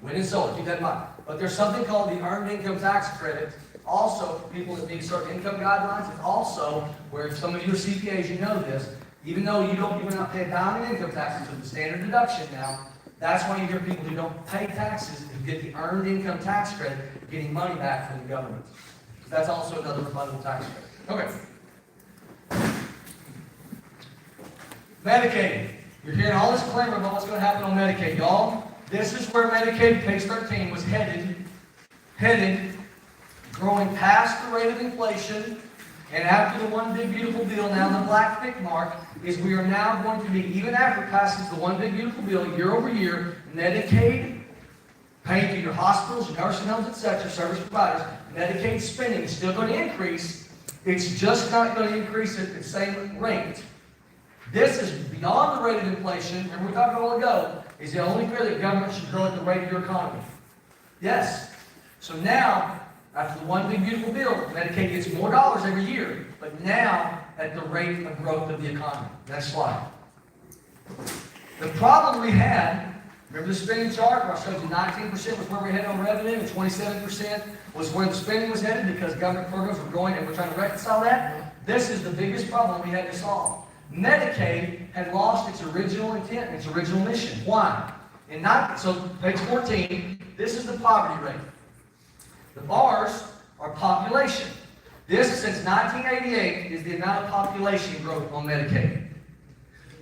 Wind and solar, keep that in mind. But there's something called the earned income tax credit. Also, for people that meet certain income guidelines, it's also where some of you are CPAs, you know this, even though you will not pay a dime in income taxes with the standard deduction now, that's why you hear people who don't pay taxes and get the earned income tax credit getting money back from the government. So that's also another refundable tax credit. Okay. Medicaid. You're hearing all this clamor about what's going to happen on Medicaid. Y'all, this is where Medicaid, page 13, was headed, growing past the rate of inflation, and after the one big beautiful bill, now the black tick mark, is we are now going to be, even after it passes the one big beautiful bill, year over year, Medicaid, paying for your hospitals, your nursing homes, etc., service providers, Medicaid spending is still going to increase. It's just not going to increase at the same rate. This is beyond the rate of inflation, and we talked a while ago, is the only fear that government should grow at the rate of your economy. Yes. So now, after the one big beautiful bill, Medicaid gets more dollars every year, but now at the rate of growth of the economy. Next slide. The problem we had, remember the spending chart where I showed you 19% was where we headed on revenue and 27% was where the spending was headed because government programs were growing and we're trying to reconcile that? This is the biggest problem we had to solve. Medicaid had lost its original intent and its original mission. Why? So page 14, this is the poverty rate. The bars are population. This, since 1988, is the amount of population growth on Medicaid.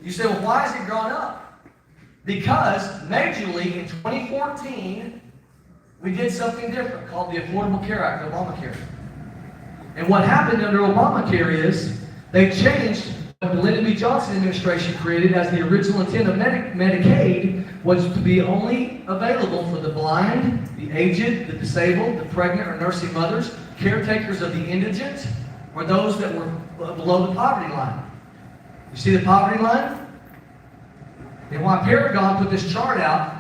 You say, well, why has it gone up? Because, majorly, in 2014, we did something different called the Affordable Care Act, Obamacare. And what happened under Obamacare is they changed the Lyndon B. Johnson administration created as the original intent of Medicaid was to be only available for the blind, the aged, the disabled, the pregnant or nursing mothers, caretakers of the indigent, or those that were below the poverty line. You see the poverty line? And why Paragon put this chart out,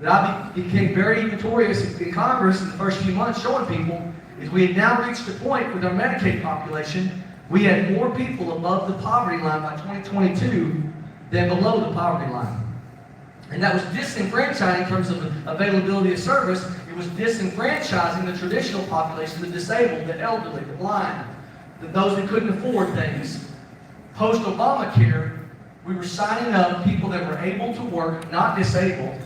that I became very victorious in Congress in the first few months showing people, is we had now reached a point with our Medicaid population, we had more people above the poverty line by 2022 than below the poverty line. And that was disenfranchising in terms of availability of service. It was disenfranchising the traditional population, the disabled, the elderly, the blind, those that couldn't afford things. Post-Obamacare, we were signing up people that were able to work, not disabled,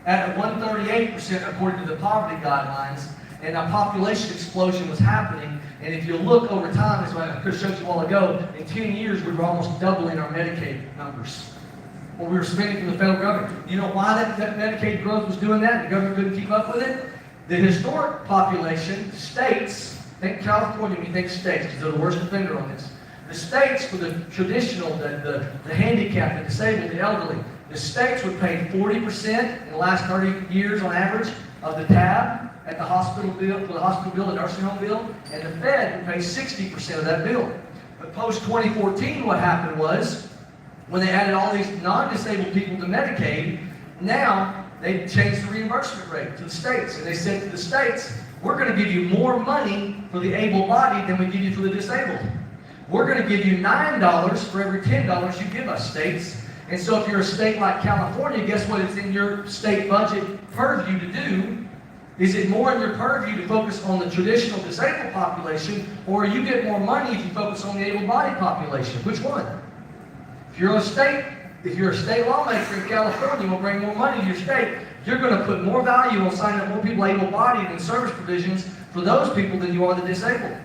at 138% according to the poverty guidelines, and a population explosion was happening. And if you look over time, as I Chris showed you a while ago, in 10 years we were almost doubling our Medicaid numbers. What we were spending from the federal government. You know why that Medicaid growth was doing that? The government couldn't keep up with it? The historic population, states, think California when you think states, because they're the worst offender on this. The states for the traditional, the handicapped, the disabled, the elderly, the states would pay 40% in the last 30 years on average of the tab at the hospital bill, for the hospital bill, the nursing home bill, and the Fed would pay 60% of that bill. But post-2014, what happened was, when they added all these non-disabled people to Medicaid, now they changed the reimbursement rate to the states. And they said to the states, we're going to give you more money for the able-bodied than we give you for the disabled. We're going to give you $9 for every $10 you give us, states. And so if you're a state like California, guess what? It's in your state budget purview to do. Is it more in your purview to focus on the traditional disabled population, or you get more money if you focus on the able-bodied population? Which one? If you're a state lawmaker in California, will bring more money to your state, you're going to put more value on signing up more people able-bodied in service provisions for those people than you are the disabled.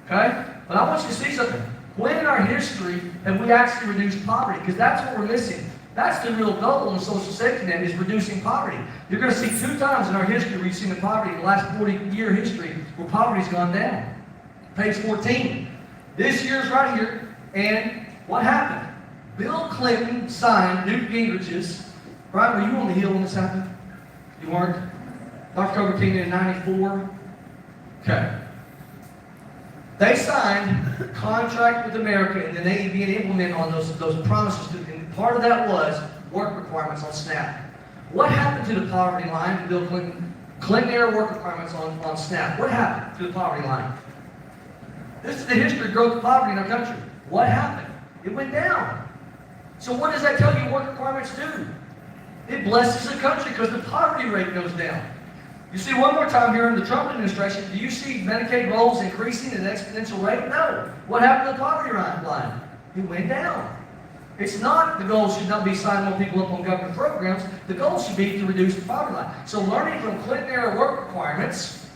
Okay? But I want you to see something. When in our history have we actually reduced poverty? Because that's what we're missing. That's the real goal in the social safety net, is reducing poverty. You're going to see 2 times in our history we've seen the poverty in the last 40-year history where poverty's gone down. Page 14. This year's right here, and what happened? Bill Clinton signed Newt Gingrich's, right? Were you on the Hill when this happened? You weren't? Dr. Coker came in 94. Okay. They signed a contract with America, and then they began to implement on those promises. And part of that was work requirements on SNAP. What happened to the poverty line to Bill Clinton? Clinton-era work requirements on SNAP. What happened to the poverty line? This is the history of growth of poverty in our country. What happened? It went down. So what does that tell you work requirements do? It blesses the country because the poverty rate goes down. You see, one more time here in the Trump administration, do you see Medicaid rolls increasing at an exponential rate? No. What happened to the poverty line? It went down. It's not, the goal should not be signing more people up on government programs. The goal should be to reduce the poverty line. So learning from Clinton-era work requirements,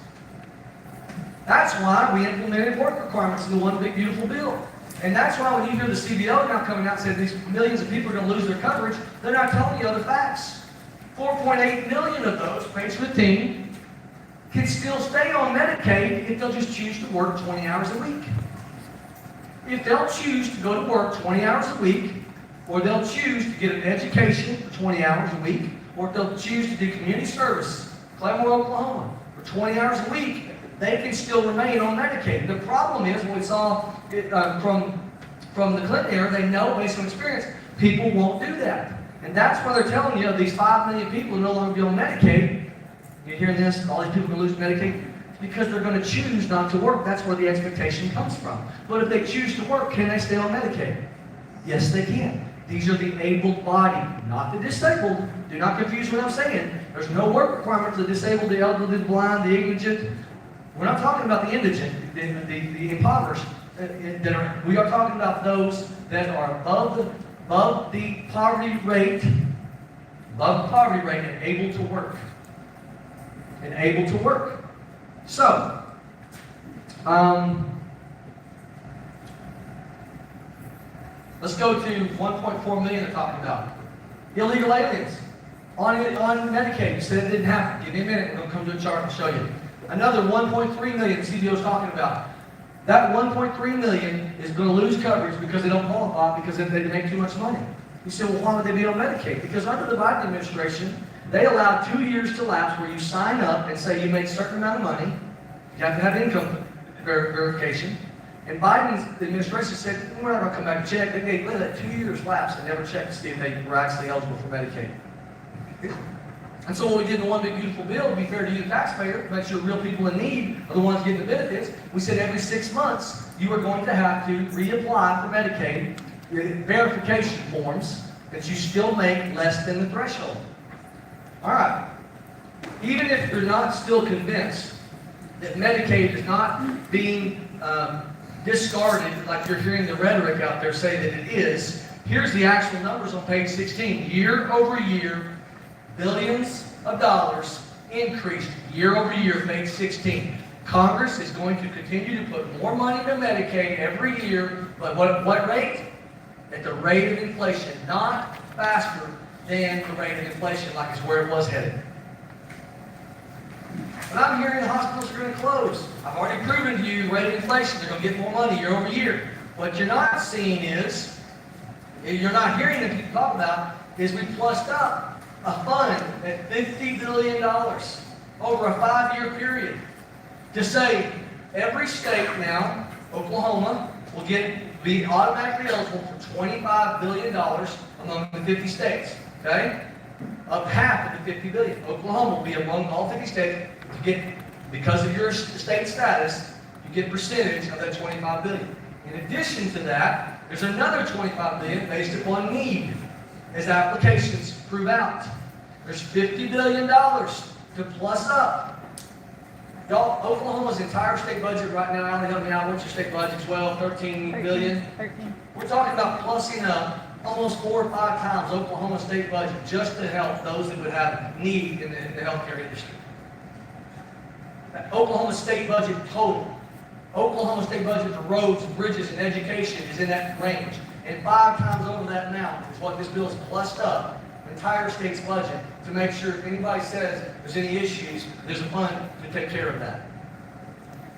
that's why we implemented work requirements in the One Big Beautiful Bill. And that's why when you hear the CBO now coming out and saying these millions of people are going to lose their coverage, they're not telling you other facts. 4.8 million of those, page 15, can still stay on Medicaid if they'll just choose to work 20 hours a week. If they'll choose to go to work 20 hours a week, or they'll choose to get an education for 20 hours a week, or if they'll choose to do community service, Claremore, Oklahoma, for 20 hours a week, they can still remain on Medicaid. The problem is, what we saw from the Clinton era, they know based on experience, people won't do that. And that's why they're telling you these 5 million people are no longer be on Medicaid. You're hearing this, all these people are going to lose Medicaid? It's because they're going to choose not to work. That's where the expectation comes from. But if they choose to work, can they stay on Medicaid? Yes, they can. These are the able-bodied, not the disabled. Do not confuse what I'm saying. There's no work requirement for the disabled, the elderly, the blind, the indigent. We're not talking about the indigent, the impoverished. We are talking about those that are above the poverty rate, and able to work. And able to work. So, let's go to 1.4 million they're talking about. Illegal aliens on Medicaid. You said it didn't happen. Give me a minute. We're going to come to a chart and show you. Another 1.3 million CBO is talking about. That 1.3 million is going to lose coverage because they don't qualify because they make too much money. You say, well, why would they be on Medicaid? Because under the Biden administration, they allowed 2 years to lapse where you sign up and say you made a certain amount of money. You have to have income verification. And Biden's administration said, we're not going to come back and check. They let 2 years lapse and never checked to see if they were actually eligible for Medicaid. And so what we did in the one big beautiful bill, to be fair to you, the taxpayer, to make sure real people in need are the ones getting the benefits, we said every 6 months you are going to have to reapply for Medicaid, your verification forms, that you still make less than the threshold. All right. Even if you're not still convinced that Medicaid is not being discarded, like you're hearing the rhetoric out there say that it is, here's the actual numbers on page 16. Year over year, billions of dollars increased year over year, page 16. Congress is going to continue to put more money into Medicaid every year, but what rate? At the rate of inflation, not faster than the rate of inflation, like it's where it was headed. But I'm hearing the hospitals are going to close. I've already proven to you the rate of inflation, they're going to get more money year over year. What you're not seeing is, you're not hearing the people talk about, is we plussed up a fund at $50 billion over a 5-year period to say every state now, Oklahoma, will be automatically eligible for $25 billion among the 50 states, okay? Of half of the $50 billion. Oklahoma will be among all 50 states to get, because of your state status, you get percentage of that $25 billion. In addition to that, there's another $25 billion based upon need as applications prove out. There's $50 billion to plus up. Y'all, Oklahoma's entire state budget right now, Allie, help me out, what's your state budget? 12, 13 billion? 13. We're talking about plussing up almost 4 or 5 times Oklahoma state budget just to help those that would have need in the healthcare industry. Oklahoma state budget total. Oklahoma state budget for roads, bridges, and education is in that range. And 5 times over that amount is what this bill is plussed up, the entire state's budget, to make sure if anybody says there's any issues, there's a fund to take care of that.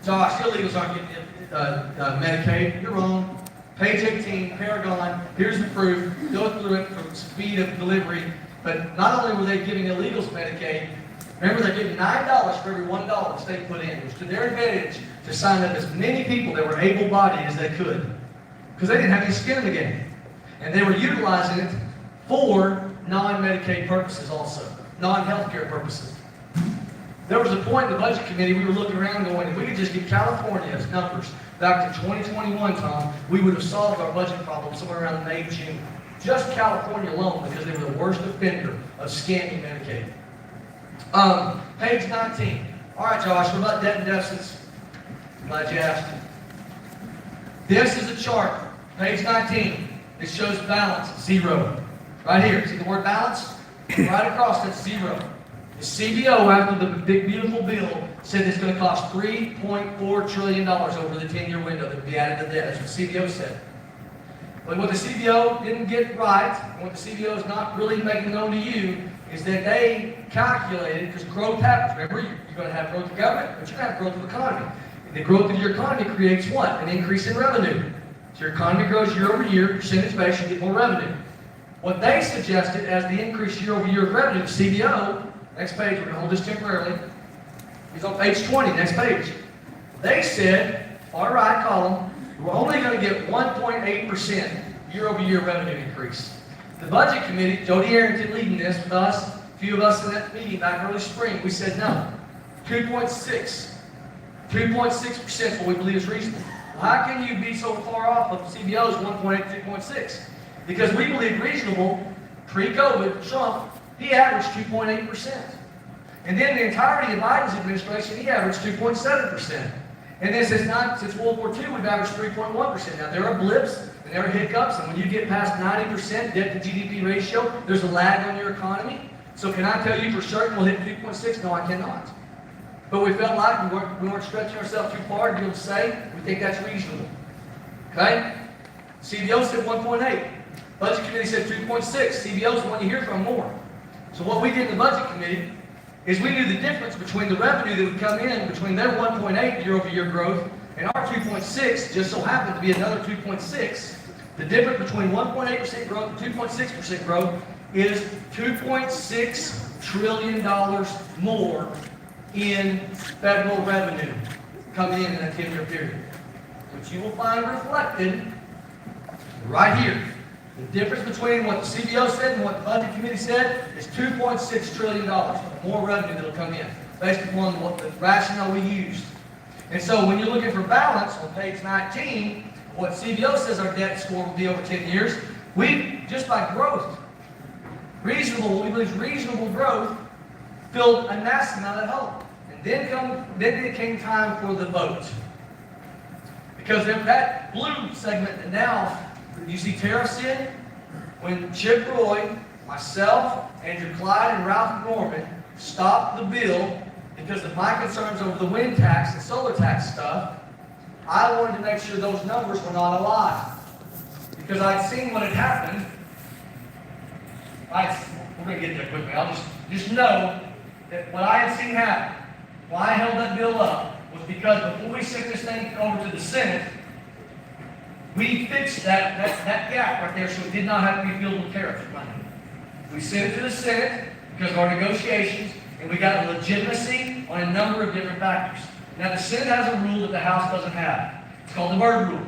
Josh, illegals aren't getting Medicaid. You're wrong. Page 18, Paragon, here's the proof. Go through it for speed of delivery. But not only were they giving illegals Medicaid, remember they're getting $9 for every $1 the state put in. It was to their advantage to sign up as many people that were able-bodied as they could, because they didn't have any skin in the game. And they were utilizing it for non-Medicaid purposes also, non-healthcare purposes. There was a point in the budget committee we were looking around going, if we could just get California's numbers back to 2021, Tom, we would have solved our budget problem somewhere around May, June. Just California alone, because they were the worst offender of scamming Medicaid. Page 19. All right, Josh, what about debt and deficits? Glad you asked. This is a chart, page 19. It shows balance, 0. Right here, see the word balance? Right across, that's 0. The CBO, after the big beautiful bill, said it's going to cost $3.4 trillion over the 10-year window that would be added to debt. That's what CBO said. But what the CBO didn't get right, and what the CBO is not really making known to you, is that they calculated, because growth happens. Remember, you're going to have growth of government, but you're going to have growth of economy. And the growth of your economy creates what? An increase in revenue. So your economy grows year over year, percentage based, you get more revenue. What they suggested as the increase year over year of revenue, CBO, next page, we're going to hold this temporarily. He's on page 20, next page. They said, far right column, we're only going to get 1.8% year over year revenue increase. The budget committee, Jody Arrington leading this with us, a few of us in that meeting back early spring, we said no. 2.6. 2.6% is what we believe is reasonable. Well, how can you be so far off of CBO's 1.8 to 2.6? Because we believe reasonable, pre-COVID, Trump, he averaged 2.8%. And then the entirety of Biden's administration, he averaged 2.7%. And then since World War II, we've averaged 3.1%. Now, there are blips and there are hiccups, and when you get past 90% debt to GDP ratio, there's a lag on your economy. So can I tell you for certain we'll hit 2.6? No, I cannot. But we felt like we weren't stretching ourselves too far to be able to say we think that's reasonable. Okay? CBO said 1.8. Budget committee said 2.6. CBO is the one you hear from more. So what we did in the budget committee is we knew the difference between the revenue that would come in between their 1.8 year-over-year growth And our 2.6 just so happens to be another 2.6. The difference between 1.8% growth and 2.6% growth is $2.6 trillion more in federal revenue coming in a 10-year period, which you will find reflected right here. The difference between what the CBO said and what the Budget Committee said is $2.6 trillion more revenue that will come in, based upon what the rationale we used. And so when you're looking for balance on page 19, what CBO says our debt score will be over 10 years, we, just by growth, what we believe is reasonable growth, filled a massive amount of that hole. And then it came time for the vote. Because if that blue segment that now you see tariffs in, when Chip Roy, myself, Andrew Clyde, and Ralph Norman stopped the bill because of my concerns over the wind tax and solar tax stuff, I wanted to make sure those numbers were not a lie. Because I'd seen what had happened. We're going to get there quickly. I'll just know that what I had seen happen, why I held that bill up, was because before we sent this thing over to the Senate, we fixed that gap right there so it did not have to be filled with tariff money. We sent it to the Senate because of our negotiations, and we got legitimacy on a number of different factors. Now, the Senate has a rule that the House doesn't have. It's called the Byrd Rule.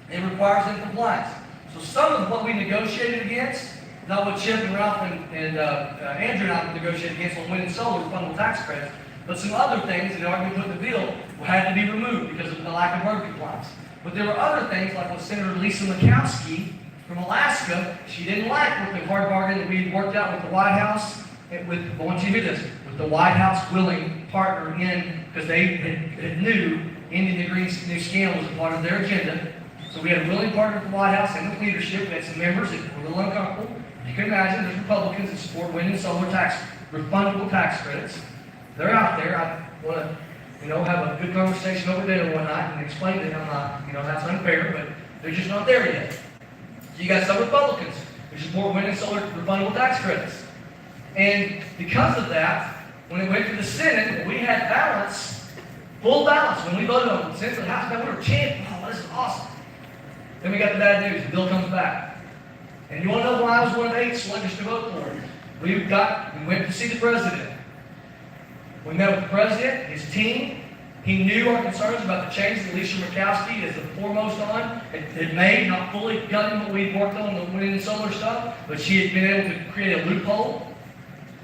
It requires in compliance. So some of what we negotiated against, not what Chip and Ralph and Andrew and I negotiated against on wind and solar refundable tax credits, but some other things that already put in the bill had to be removed because of the lack of Byrd compliance. But there were other things, like what Senator Lisa Murkowski from Alaska, she didn't like with the hard bargain that we worked out with the White House, I want you to hear this, with the White House willing partner in, because they had knew ending the Green New Scandal was a part of their agenda. So we had a willing partner with the White House and with leadership. We had some members that were a little uncomfortable. You can imagine there's Republicans that support wind and solar refundable tax credits. They're out there. I want to have a good conversation over dinner one night and explain to them I'm not, that's unfair, but they're just not there yet. So you got some Republicans who support wind and solar refundable tax credits. And because of that, when it went to the Senate, we had balance, full balance. When we voted on the Senate and the House, we were chanting, oh, this is awesome. Then we got the bad news, the bill comes back. And you want to know why I was one of 8 sluggish to vote for it? We went to see the president. We met with the president, his team. He knew our concerns about the changes that Lisa Murkowski is the foremost on. It made, not fully gotten what we'd worked on, the wind and solar stuff, but she had been able to create a loophole.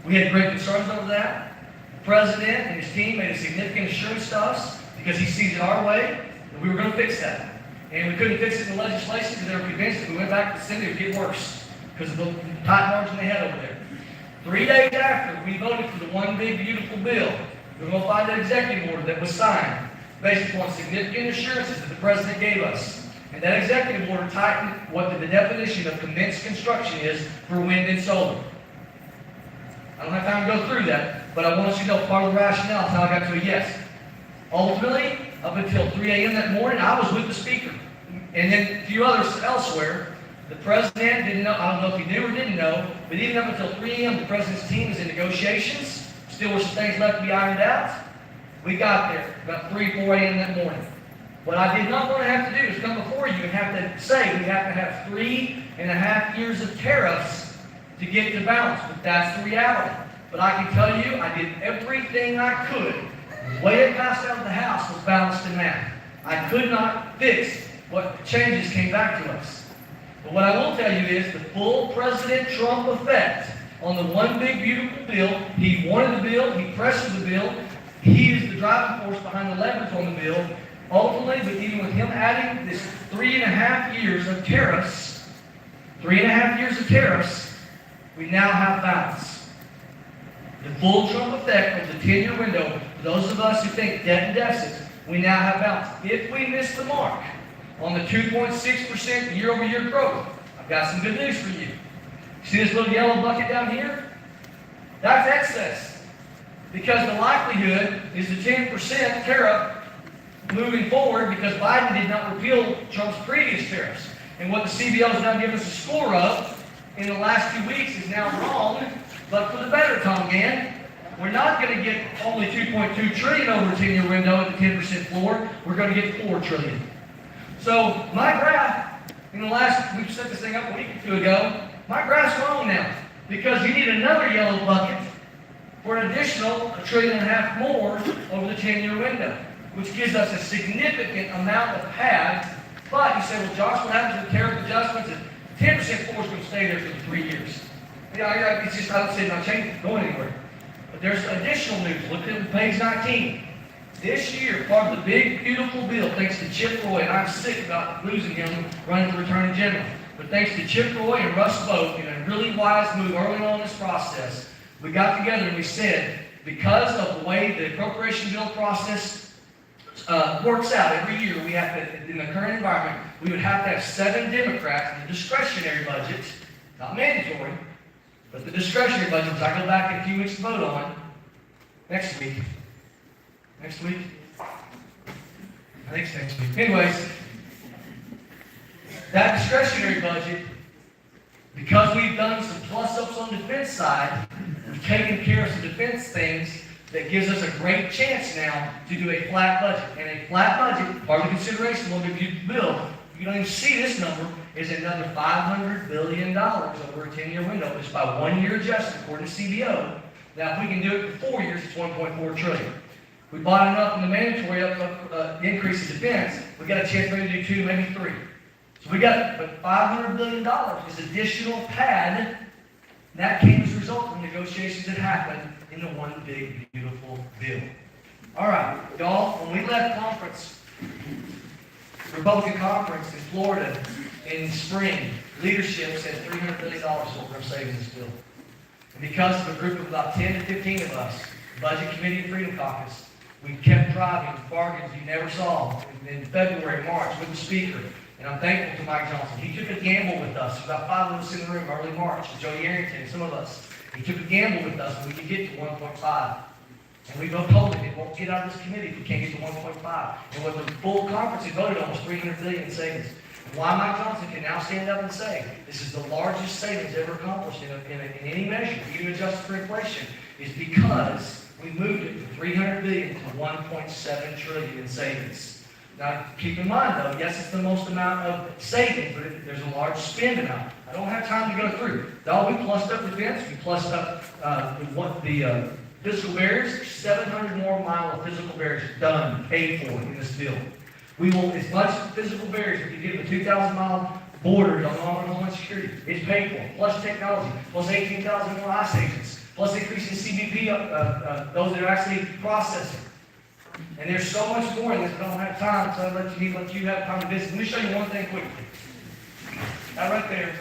We had great concerns over that. The president and his team made a significant assurance to us because he sees it our way, and we were going to fix that. And we couldn't fix it in the legislation because they were convinced if we went back to the Senate, it would get worse because of the tight margin they had over there. 3 days after we voted for the one big beautiful bill, we were going to find an executive order that was signed based upon significant assurances that the president gave us. And that executive order tightened what the definition of commenced construction is for wind and solar. I don't have time to go through that, but I want you to know part of the rationale is how I got to a yes. Ultimately, up until 3 a.m. that morning, I was with the speaker. And then a few others elsewhere. The president didn't know, I don't know if he knew or didn't know, but even up until 3 a.m., the president's team was in negotiations. Still were some things left to be ironed out. We got there about 3, 4 a.m. that morning. What I did not want to have to do is come before you and have to say we have to have 3.5 years of tariffs to get to balance, but that's the reality. But I can tell you, I did everything I could. The way it passed out of the House was balanced in that. I could not fix what changes came back to us. But what I will tell you is the full President Trump effect on the one big beautiful bill. He wanted the bill, he pressured the bill, he is the driving force behind the leverage on the bill. Ultimately, but even with him adding this 3.5 years of tariffs, 3.5 years of tariffs, we now have balance. The full Trump effect of the 10-year window, for those of us who think debt and deficits, we now have balance. If we miss the mark on the 2.6% year-over-year growth, I've got some good news for you. See this little yellow bucket down here? That's excess. Because the likelihood is the 10% tariff moving forward because Biden did not repeal Trump's previous tariffs. And what the CBO has now given us a score of in the last 2 weeks is now wrong, but for the better, Tom Gann. we're not going to get only 2.2 trillion over a 10-year window at the 10% floor. We're going to get 4 trillion. So my graph, in the last, we set this thing up a week or two ago, my graph's wrong now because you need another yellow bucket for an additional $1.5 trillion more over the 10-year window, which gives us a significant amount of pad. But you say, well, Josh, what happens with tariff adjustments? 10% floor is going to stay there for 3 years. It's just, I don't see it not changing, going anywhere. But there's additional news. Look at page 19. This year, part of the big, beautiful bill, thanks to Chip Roy, and I'm sick about losing him running for Attorney General, but thanks to Chip Roy and Russ Vogt, in a really wise move early on in this process, we got together and we said, because of the way the appropriation bill process works out every year, we have to, in the current environment, we would have to have 7 Democrats in the discretionary budget, not mandatory, but the discretionary budget, which I go back in a few weeks to vote on, next week. Next week? I think it's next week. Anyways, that discretionary budget, because we've done some plus-ups on the defense side, we've taken care of some defense things that gives us a great chance now to do a flat budget. And a flat budget, part of the consideration of the bill, you don't even see this number, is another $500 billion over a 10-year window. It's by 1 year adjustment, according to CBO. Now, if we can do it for 4 years, it's $1.4 trillion. We bought enough in the mandatory increase in defense, we got a chance maybe to do 2, maybe 3. So we got, but $500 billion is additional pad. That came as a result of negotiations that happened in the one big, beautiful bill. All right, y'all, when we left conference, Republican conference in Florida in spring, leadership said $300 billion is what we're going to save in this bill. And because of a group of about 10 to 15 of us, Budget Committee and Freedom Caucus, we kept driving bargains you never saw in February, March with the Speaker. And I'm thankful to Mike Johnson. He took a gamble with us. About 5 of us in the room early March, Jody Arrington, some of us. He took a gamble with us and we could get to 1.5. And we both told him it won't get out of this committee if we can't get to 1.5. And what the full conference had voted on was $300 billion in savings. And why Mike Johnson can now stand up and say this is the largest savings ever accomplished in any measure, even adjusted for inflation, is because we moved it from $300 billion to $1.7 trillion in savings. Now, keep in mind, though, yes, it's the most amount of savings, but there's a large spend amount. I don't have time to go through. Though we plussed up defense, we plussed up the physical barriers, 700 more mile of physical barriers done, paid for in this bill. We will, as much physical barriers as we give the 2,000-mile border on Homeland Security, it's paid for, plus technology, plus 18,000 more ICE agents, plus increasing CBP, those that are actually processing. And there's so much more in this, I don't have time, so I'll let you have time to visit. Let me show you one thing quickly. That right there.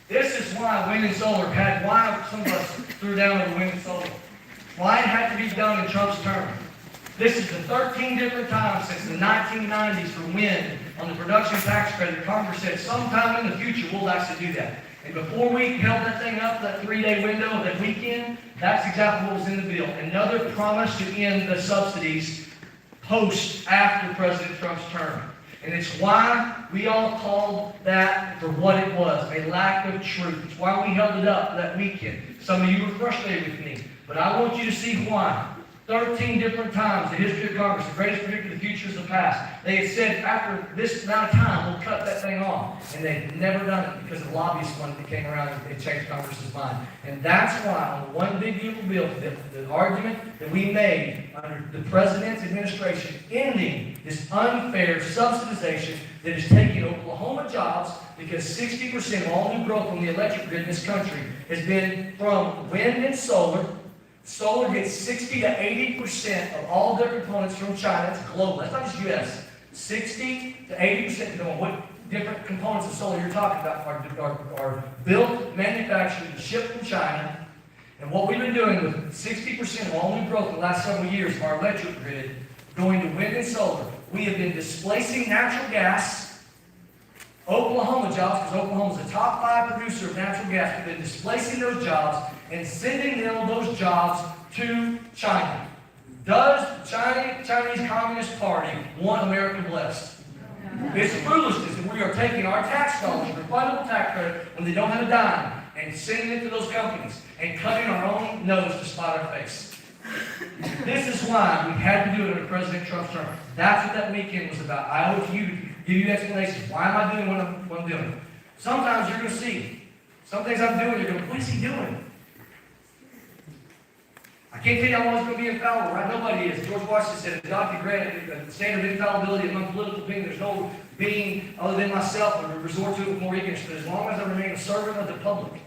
This is why wind and solar had, why some of us threw down over wind and solar. Why it had to be done in Trump's term. This is the 13 different times since the 1990s for wind on the production tax credit. Congress said sometime in the future we'll actually do that. And before we held that thing up, that 3-day window, that weekend, that's exactly what was in the bill. Another promise to end the subsidies after President Trump's term. And it's why we all called that for what it was, a lack of truth. It's why we held it up that weekend. Some of you were frustrated with me, but I want you to see why. 13 different times in the history of Congress, the greatest predictor of the future is the past. They had said after this amount of time, we'll cut that thing off. And they've never done it because the lobbyists wanted to came around and they changed Congress's mind. And that's why on the one big beautiful bill, the argument that we made under the President's administration, ending this unfair subsidization that is taking Oklahoma jobs, because 60% of all new growth on the electric grid in this country has been from wind and solar. Solar gets 60 to 80% of all their components from China. It's global. That's not just U.S. 60 to 80%, depending on what different components of solar you're talking about, are built, manufactured, and shipped from China. And what we've been doing with 60% of all new growth in the last several years of our electric grid going to wind and solar, we have been displacing natural gas, Oklahoma jobs, because Oklahoma is the top 5 producer of natural gas. We've been displacing those jobs and sending those jobs to China. Does the Chinese Communist Party want America blessed? It's foolishness that we are taking our tax dollars, refundable tax credit, when they don't have a dime, and sending it to those companies and cutting our own nose to spite our face. This is why we had to do it under President Trump's term. That's what that weekend was about. I owe it to you to give you explanations. Why am I doing what I'm doing? Sometimes you're going to see. Some things I'm doing, you're going, what is he doing? I can't tell you I'm always going to be infallible, right? Nobody is. George Washington said, Dr. Grant, the standard of infallibility among political beings, there's no being other than myself that would resort to it with more ignorance. But as long as I remain a servant of the public,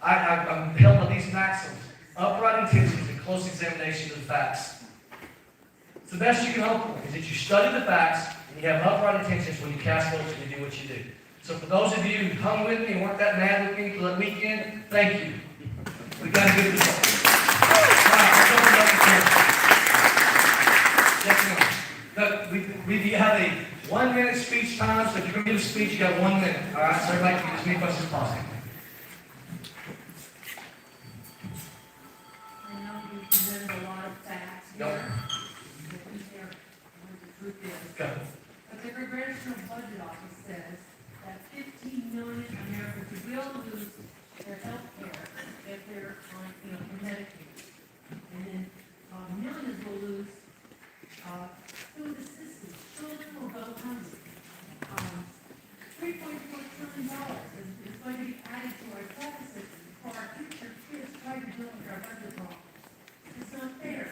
I'm held by these maxims: upright intentions and close examination of the facts. It's the best you can hope for, is that you study the facts and you have upright intentions when you cast votes and you do what you do. So for those of you who hung with me and weren't that mad with me for that weekend, thank you. We got a good result. We have a 1 minute speech time, so if you're going to give a speech, you got 1 minute. All right, so everybody can as many questions as possible. I know you presented a lot of facts Yep. here. Here, what the truth is. Okay. But the Congressional Budget Office says that 15 million Americans will lose their health care if they're on, from Medicaid. And then millions will lose food assistance. Children will go hungry. $3.4 trillion is going to be added to our tax system for our future kids trying to build our budget wrong. It's not fair.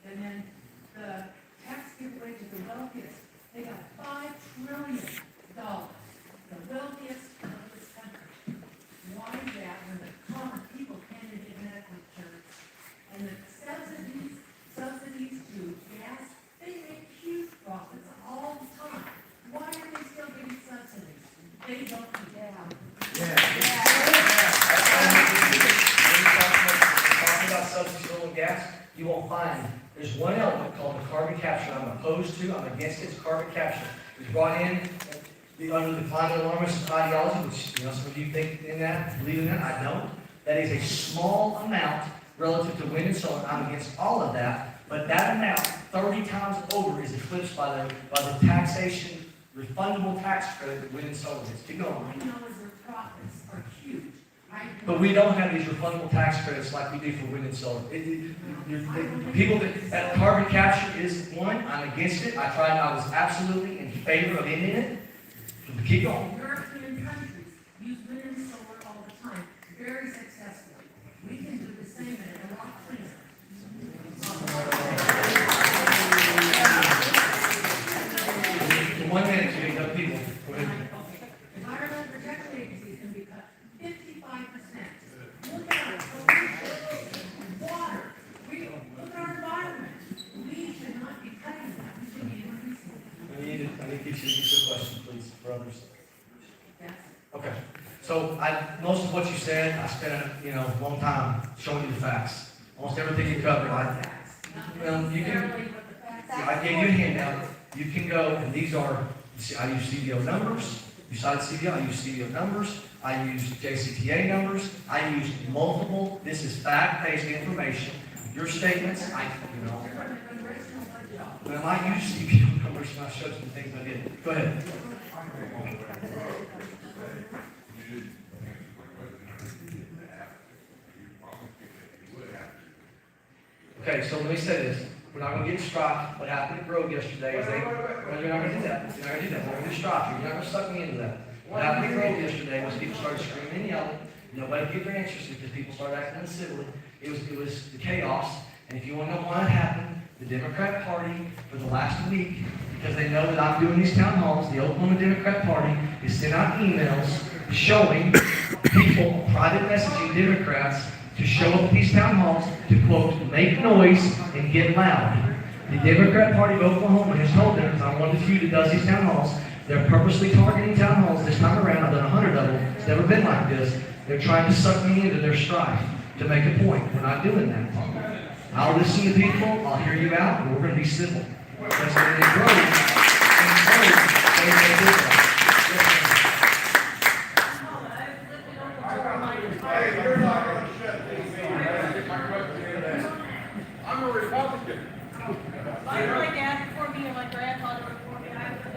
And then the tax giveaway to the wealthiest, they got $5 trillion. The wealthiest of this country. Why is that when the common people can't even get medical insurance? And the subsidies to gas, they make huge profits all the time. Why are they still getting subsidies? They don't do that. Talking about subsidies oil and gas, you won't find. There's one element called the carbon capture. I'm opposed to, I'm against its carbon capture. It was brought in under the climate alarmist ideology, which some of you think in that, believe in that. I don't. That is a small amount relative to wind and solar. I'm against all of that, but that amount 30 times over is eclipsed by the taxation, refundable tax credit that wind and solar gets. Keep going. I know is their profits are huge. But we don't have these refundable tax credits like we do for wind and solar. People that carbon capture is one. I'm against it. I was absolutely in favor of ending it. Keep going. European countries use wind and solar all the time, very successfully. We can do the same and a lot cleaner. In 1 minute, you got people. Go ahead. Environmental Protection Agency can be cut 55%. Look at our pollution, water. Look at our environment. We should not be cutting that. We should be increasing it. I need to get you to answer a question, please, for others. Yes. Okay. So most of what you said, I spent a long time showing you the facts. Almost everything you covered. You can. I gave you a handout. You can go, and these are. I use CBO numbers. You cited CBO. I use CBO numbers. I use JCTA numbers. I use multiple. This is fact-based information. Your statements. Well, I use CBO numbers when I showed some things I did. Go ahead. Okay, so let me say this. We're not going to get struck. What happened at Grove yesterday is well, you're not going to do that. You're not going to do that. We're going to strike you. You're not going to suck me into that. What happened at Grove yesterday was people started screaming and yelling. Nobody gave their answers because people started acting uncivilly. It was the chaos. And if you want to know why it happened, the Democrat Party for the last week, because they know that I'm doing these town halls, the Oklahoma Democrat Party is sending out emails showing people, private messaging Democrats, to show up at these town halls to, quote, make noise and get loud. The Democrat Party of Oklahoma has told them, because I'm one of the few that does these town halls, they're purposely targeting town halls this time around. I've done 100 of them. It's never been like this. They're trying to suck me into their strife to make a point. We're not doing that. I'll listen to people, I'll hear you out, and we're going to be civil. That's what it grows. I'm a Republican. My dad before me and my grandfather before me, I was in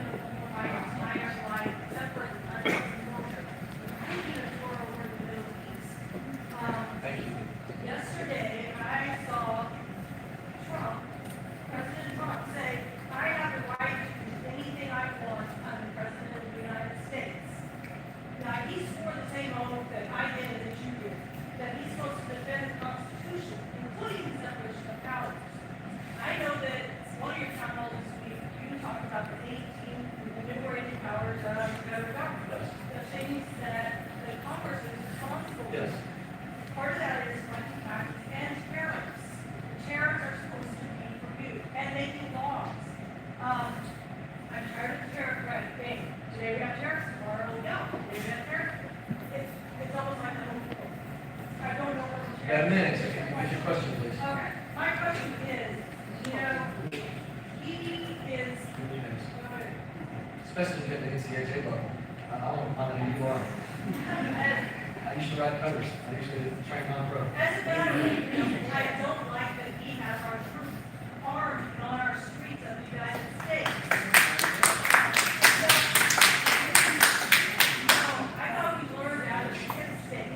my entire life, separate culture. I did a tour over the Middle East. Thank you. Yesterday, I saw about the 18 enumerated powers of the federal government. The things that the Congress is responsible for. Yes. Part of that is collecting taxes and tariffs. The tariffs are supposed to be reviewed and making laws. I'm tired of the tariff right thing. Today we have tariffs, tomorrow we don't. Today we have tariffs. It's almost like the whole world. I don't know what the You got a minute, tariffs. get your question, please. Okay, my question is, ED is, Especially if it hits the HA level. I don't know how many you are. I used to ride covers. I used to train on pro. as a matter of, I don't like that he has our troops armed and on our streets of the United States. I thought we learned out of the kids' state.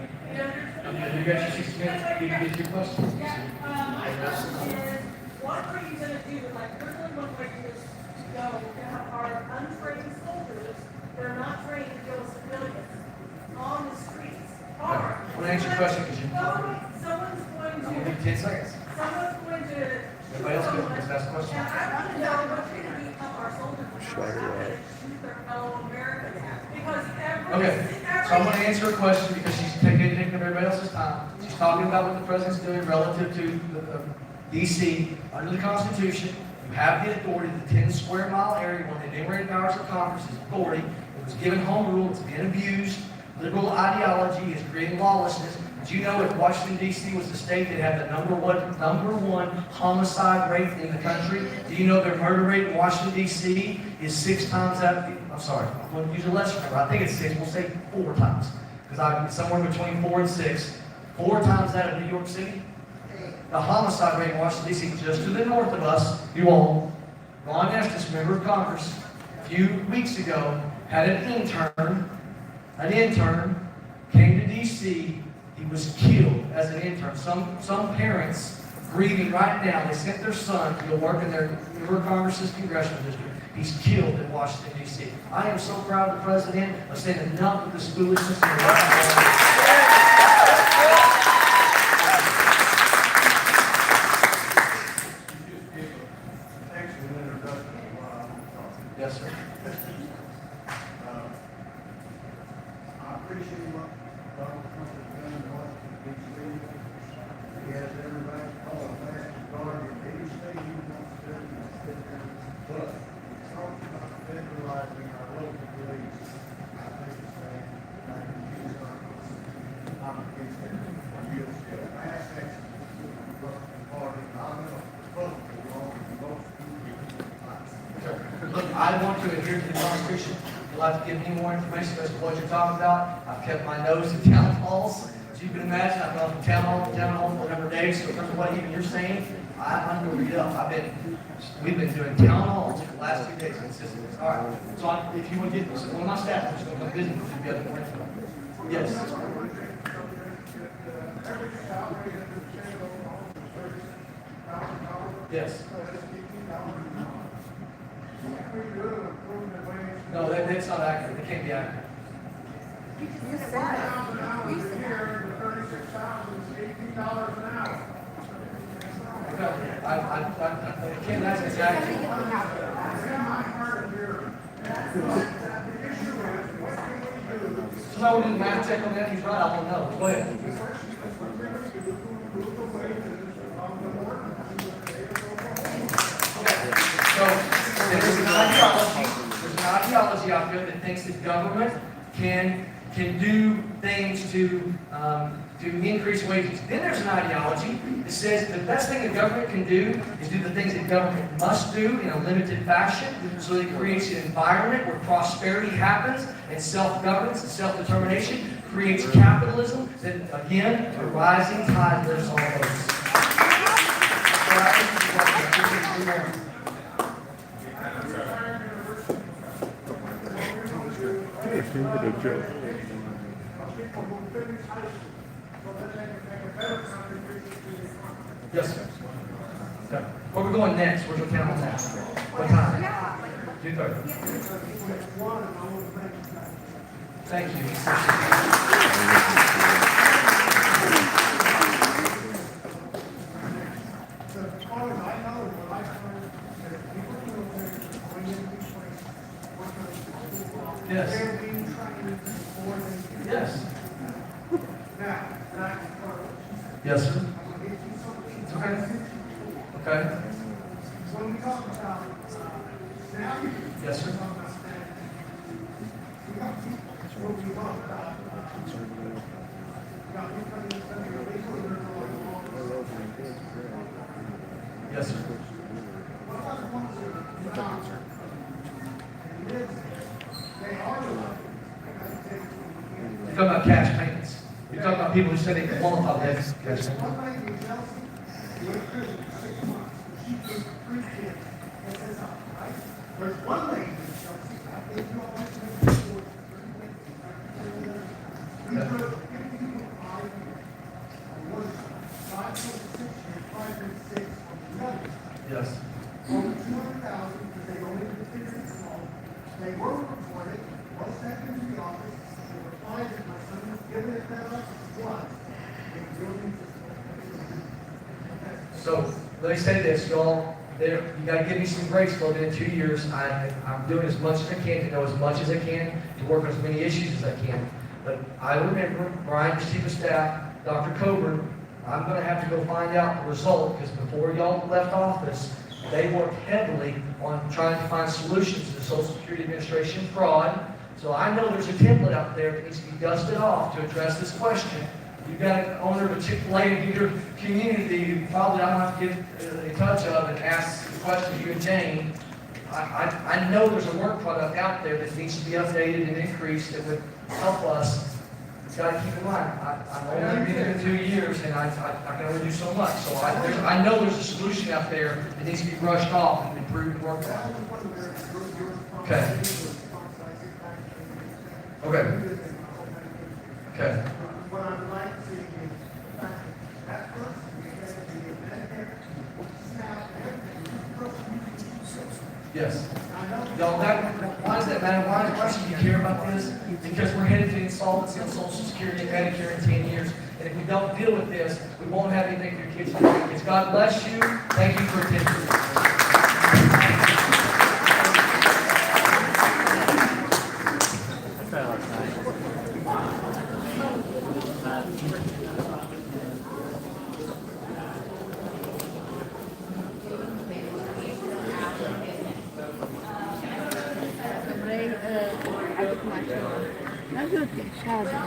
Okay, you got your 6 minutes. You can get your question. My question is, what are you gonna do, like, personally, what way you just go, to have our untrained soldiers, they're not trained to kill civilians on the streets, armed? I want to answer your question because you. Someone's going I'm gonna to, give you 10 seconds. someone's going to. Everybody else go. Let's ask a question. And I want to know what's going to become our soldiers when they're out there to shoot their fellow Americans. Because Okay, so I'm gonna answer a question because she's taking up everybody else's time. She's talking about what the president's doing relative to the DC. Under the Constitution, you have the authority, the 10 square mile area, one of the enumerated powers of Congress is authority. It was given home rule, it's been abused. Liberal ideology is creating lawlessness. Did you know if Washington DC was the state that had the number one homicide rate in the country? Do you know their murder rate in Washington DC is 6 times that? I'm sorry, I'm going to use a lesser number. I think it's 6. We'll say 4 times because it's somewhere between 4 and 6. 4 times that of New York City. The homicide rate in Washington DC, just to the north of us, you all, Ron Estes, member of Congress, a few weeks ago had an intern came to DC. He was killed as an intern. Some parents grieving right now. They sent their son to go work in their member of Congress's congressional district. He's killed in Washington D.C. I am so proud of the president of saying enough of this foolishness. Yes, sir. I appreciate what Donald Trump has done in Washington, D.C. He has everybody calling fast and guarded any state he wants to, but he talks about federalizing our local police. I think it's bad. I can use I'm against it. You'll see a mass exodus from the Republican Party, and I'm in a Republican along with most people. Look, I want to adhere to the Constitution. You'll have to give me more information as to what you're talking about. I've kept my nose in town halls. As you can imagine, I've gone from town hall to town hall for a number of days. So in terms of what even you're saying, I'm going to read up. We've been doing town halls for the last 2 days consistently. All right. So if you want to get one of my staff, I'm just going to come visit with you. Get more info. Yes. Yes. No, that's not accurate. It can't be accurate. $1,000 a year to $36,000 is $18 an hour. I can't, that's exactly. So we didn't math check on that, he's right, I don't know. Go ahead. So there's an ideology out there that thinks that government can do things to increase wages. Then there's an ideology that says the best thing the government can do is do the things that government must do in a limited fashion, so that it creates an environment where prosperity happens and self-governance and self-determination creates capitalism that, again, a rising tide lifts all boats. Yes, sir. Okay. Where we going next? Where's your camera now? What time? 2:30. Thank you. I know when I started, people who were there, when you Yes. They're being trained before they. Yes. Now, and I can follow what she said. Yes, sir. I'm gonna get you something. Okay. Okay. When we talk about, now you. Yes, sir. Talk about that. We got people, when we talk about, we got people in the center, they put their own laws. Yes, sir. What about the ones that are not? And live there? They are the ones that got to take. You're talking about cash payments. You're talking about people who said they qualify for cash payments. One lady in Chelsea, went through 6 months, she gave 3 kids, and says, right? There's one lady in Chelsea, I think you all went to the before, 3 kids, we put 50 people 5 years. And one 5.6 years, 5.6 on the other. Yes. Over 200,000, because they only did 50 small. They were reported, was sent into the office, they were fined, and my son was given it that up, was. They really just. So let me say this, y'all. There, you gotta give me some grace for in 2 years. I'm doing as much as I can to know as much as I can to work on as many issues as I can. But I remember Brian, chief of staff, Dr. Coburn. I'm gonna have to go find out the result because before y'all left office, they worked heavily on trying to find solutions to the Social Security Administration fraud. So I know there's a template out there that needs to be dusted off to address this question. You've got an owner of a Chick-fil-A in your community you probably don't have to get in touch of and ask the question you and Jane. I know there's a work product out there that needs to be updated and increased that would help us. You've got to keep in mind, I've only been here 2 years and I can only do so much. So I know there's a solution out there that needs to be brushed off and improved and worked on. Okay. Okay. Okay. What I'd like to see is the fact that person, because of the Medicare, SNAP, everything, Yes. I know. Y'all, why does that matter? Why should you care about this? Because we're headed to insolvency on Social Security and Medicare in 10 years. And if we don't deal with this, we won't have anything for your kids to do. God bless you. Thank you for attending. I took my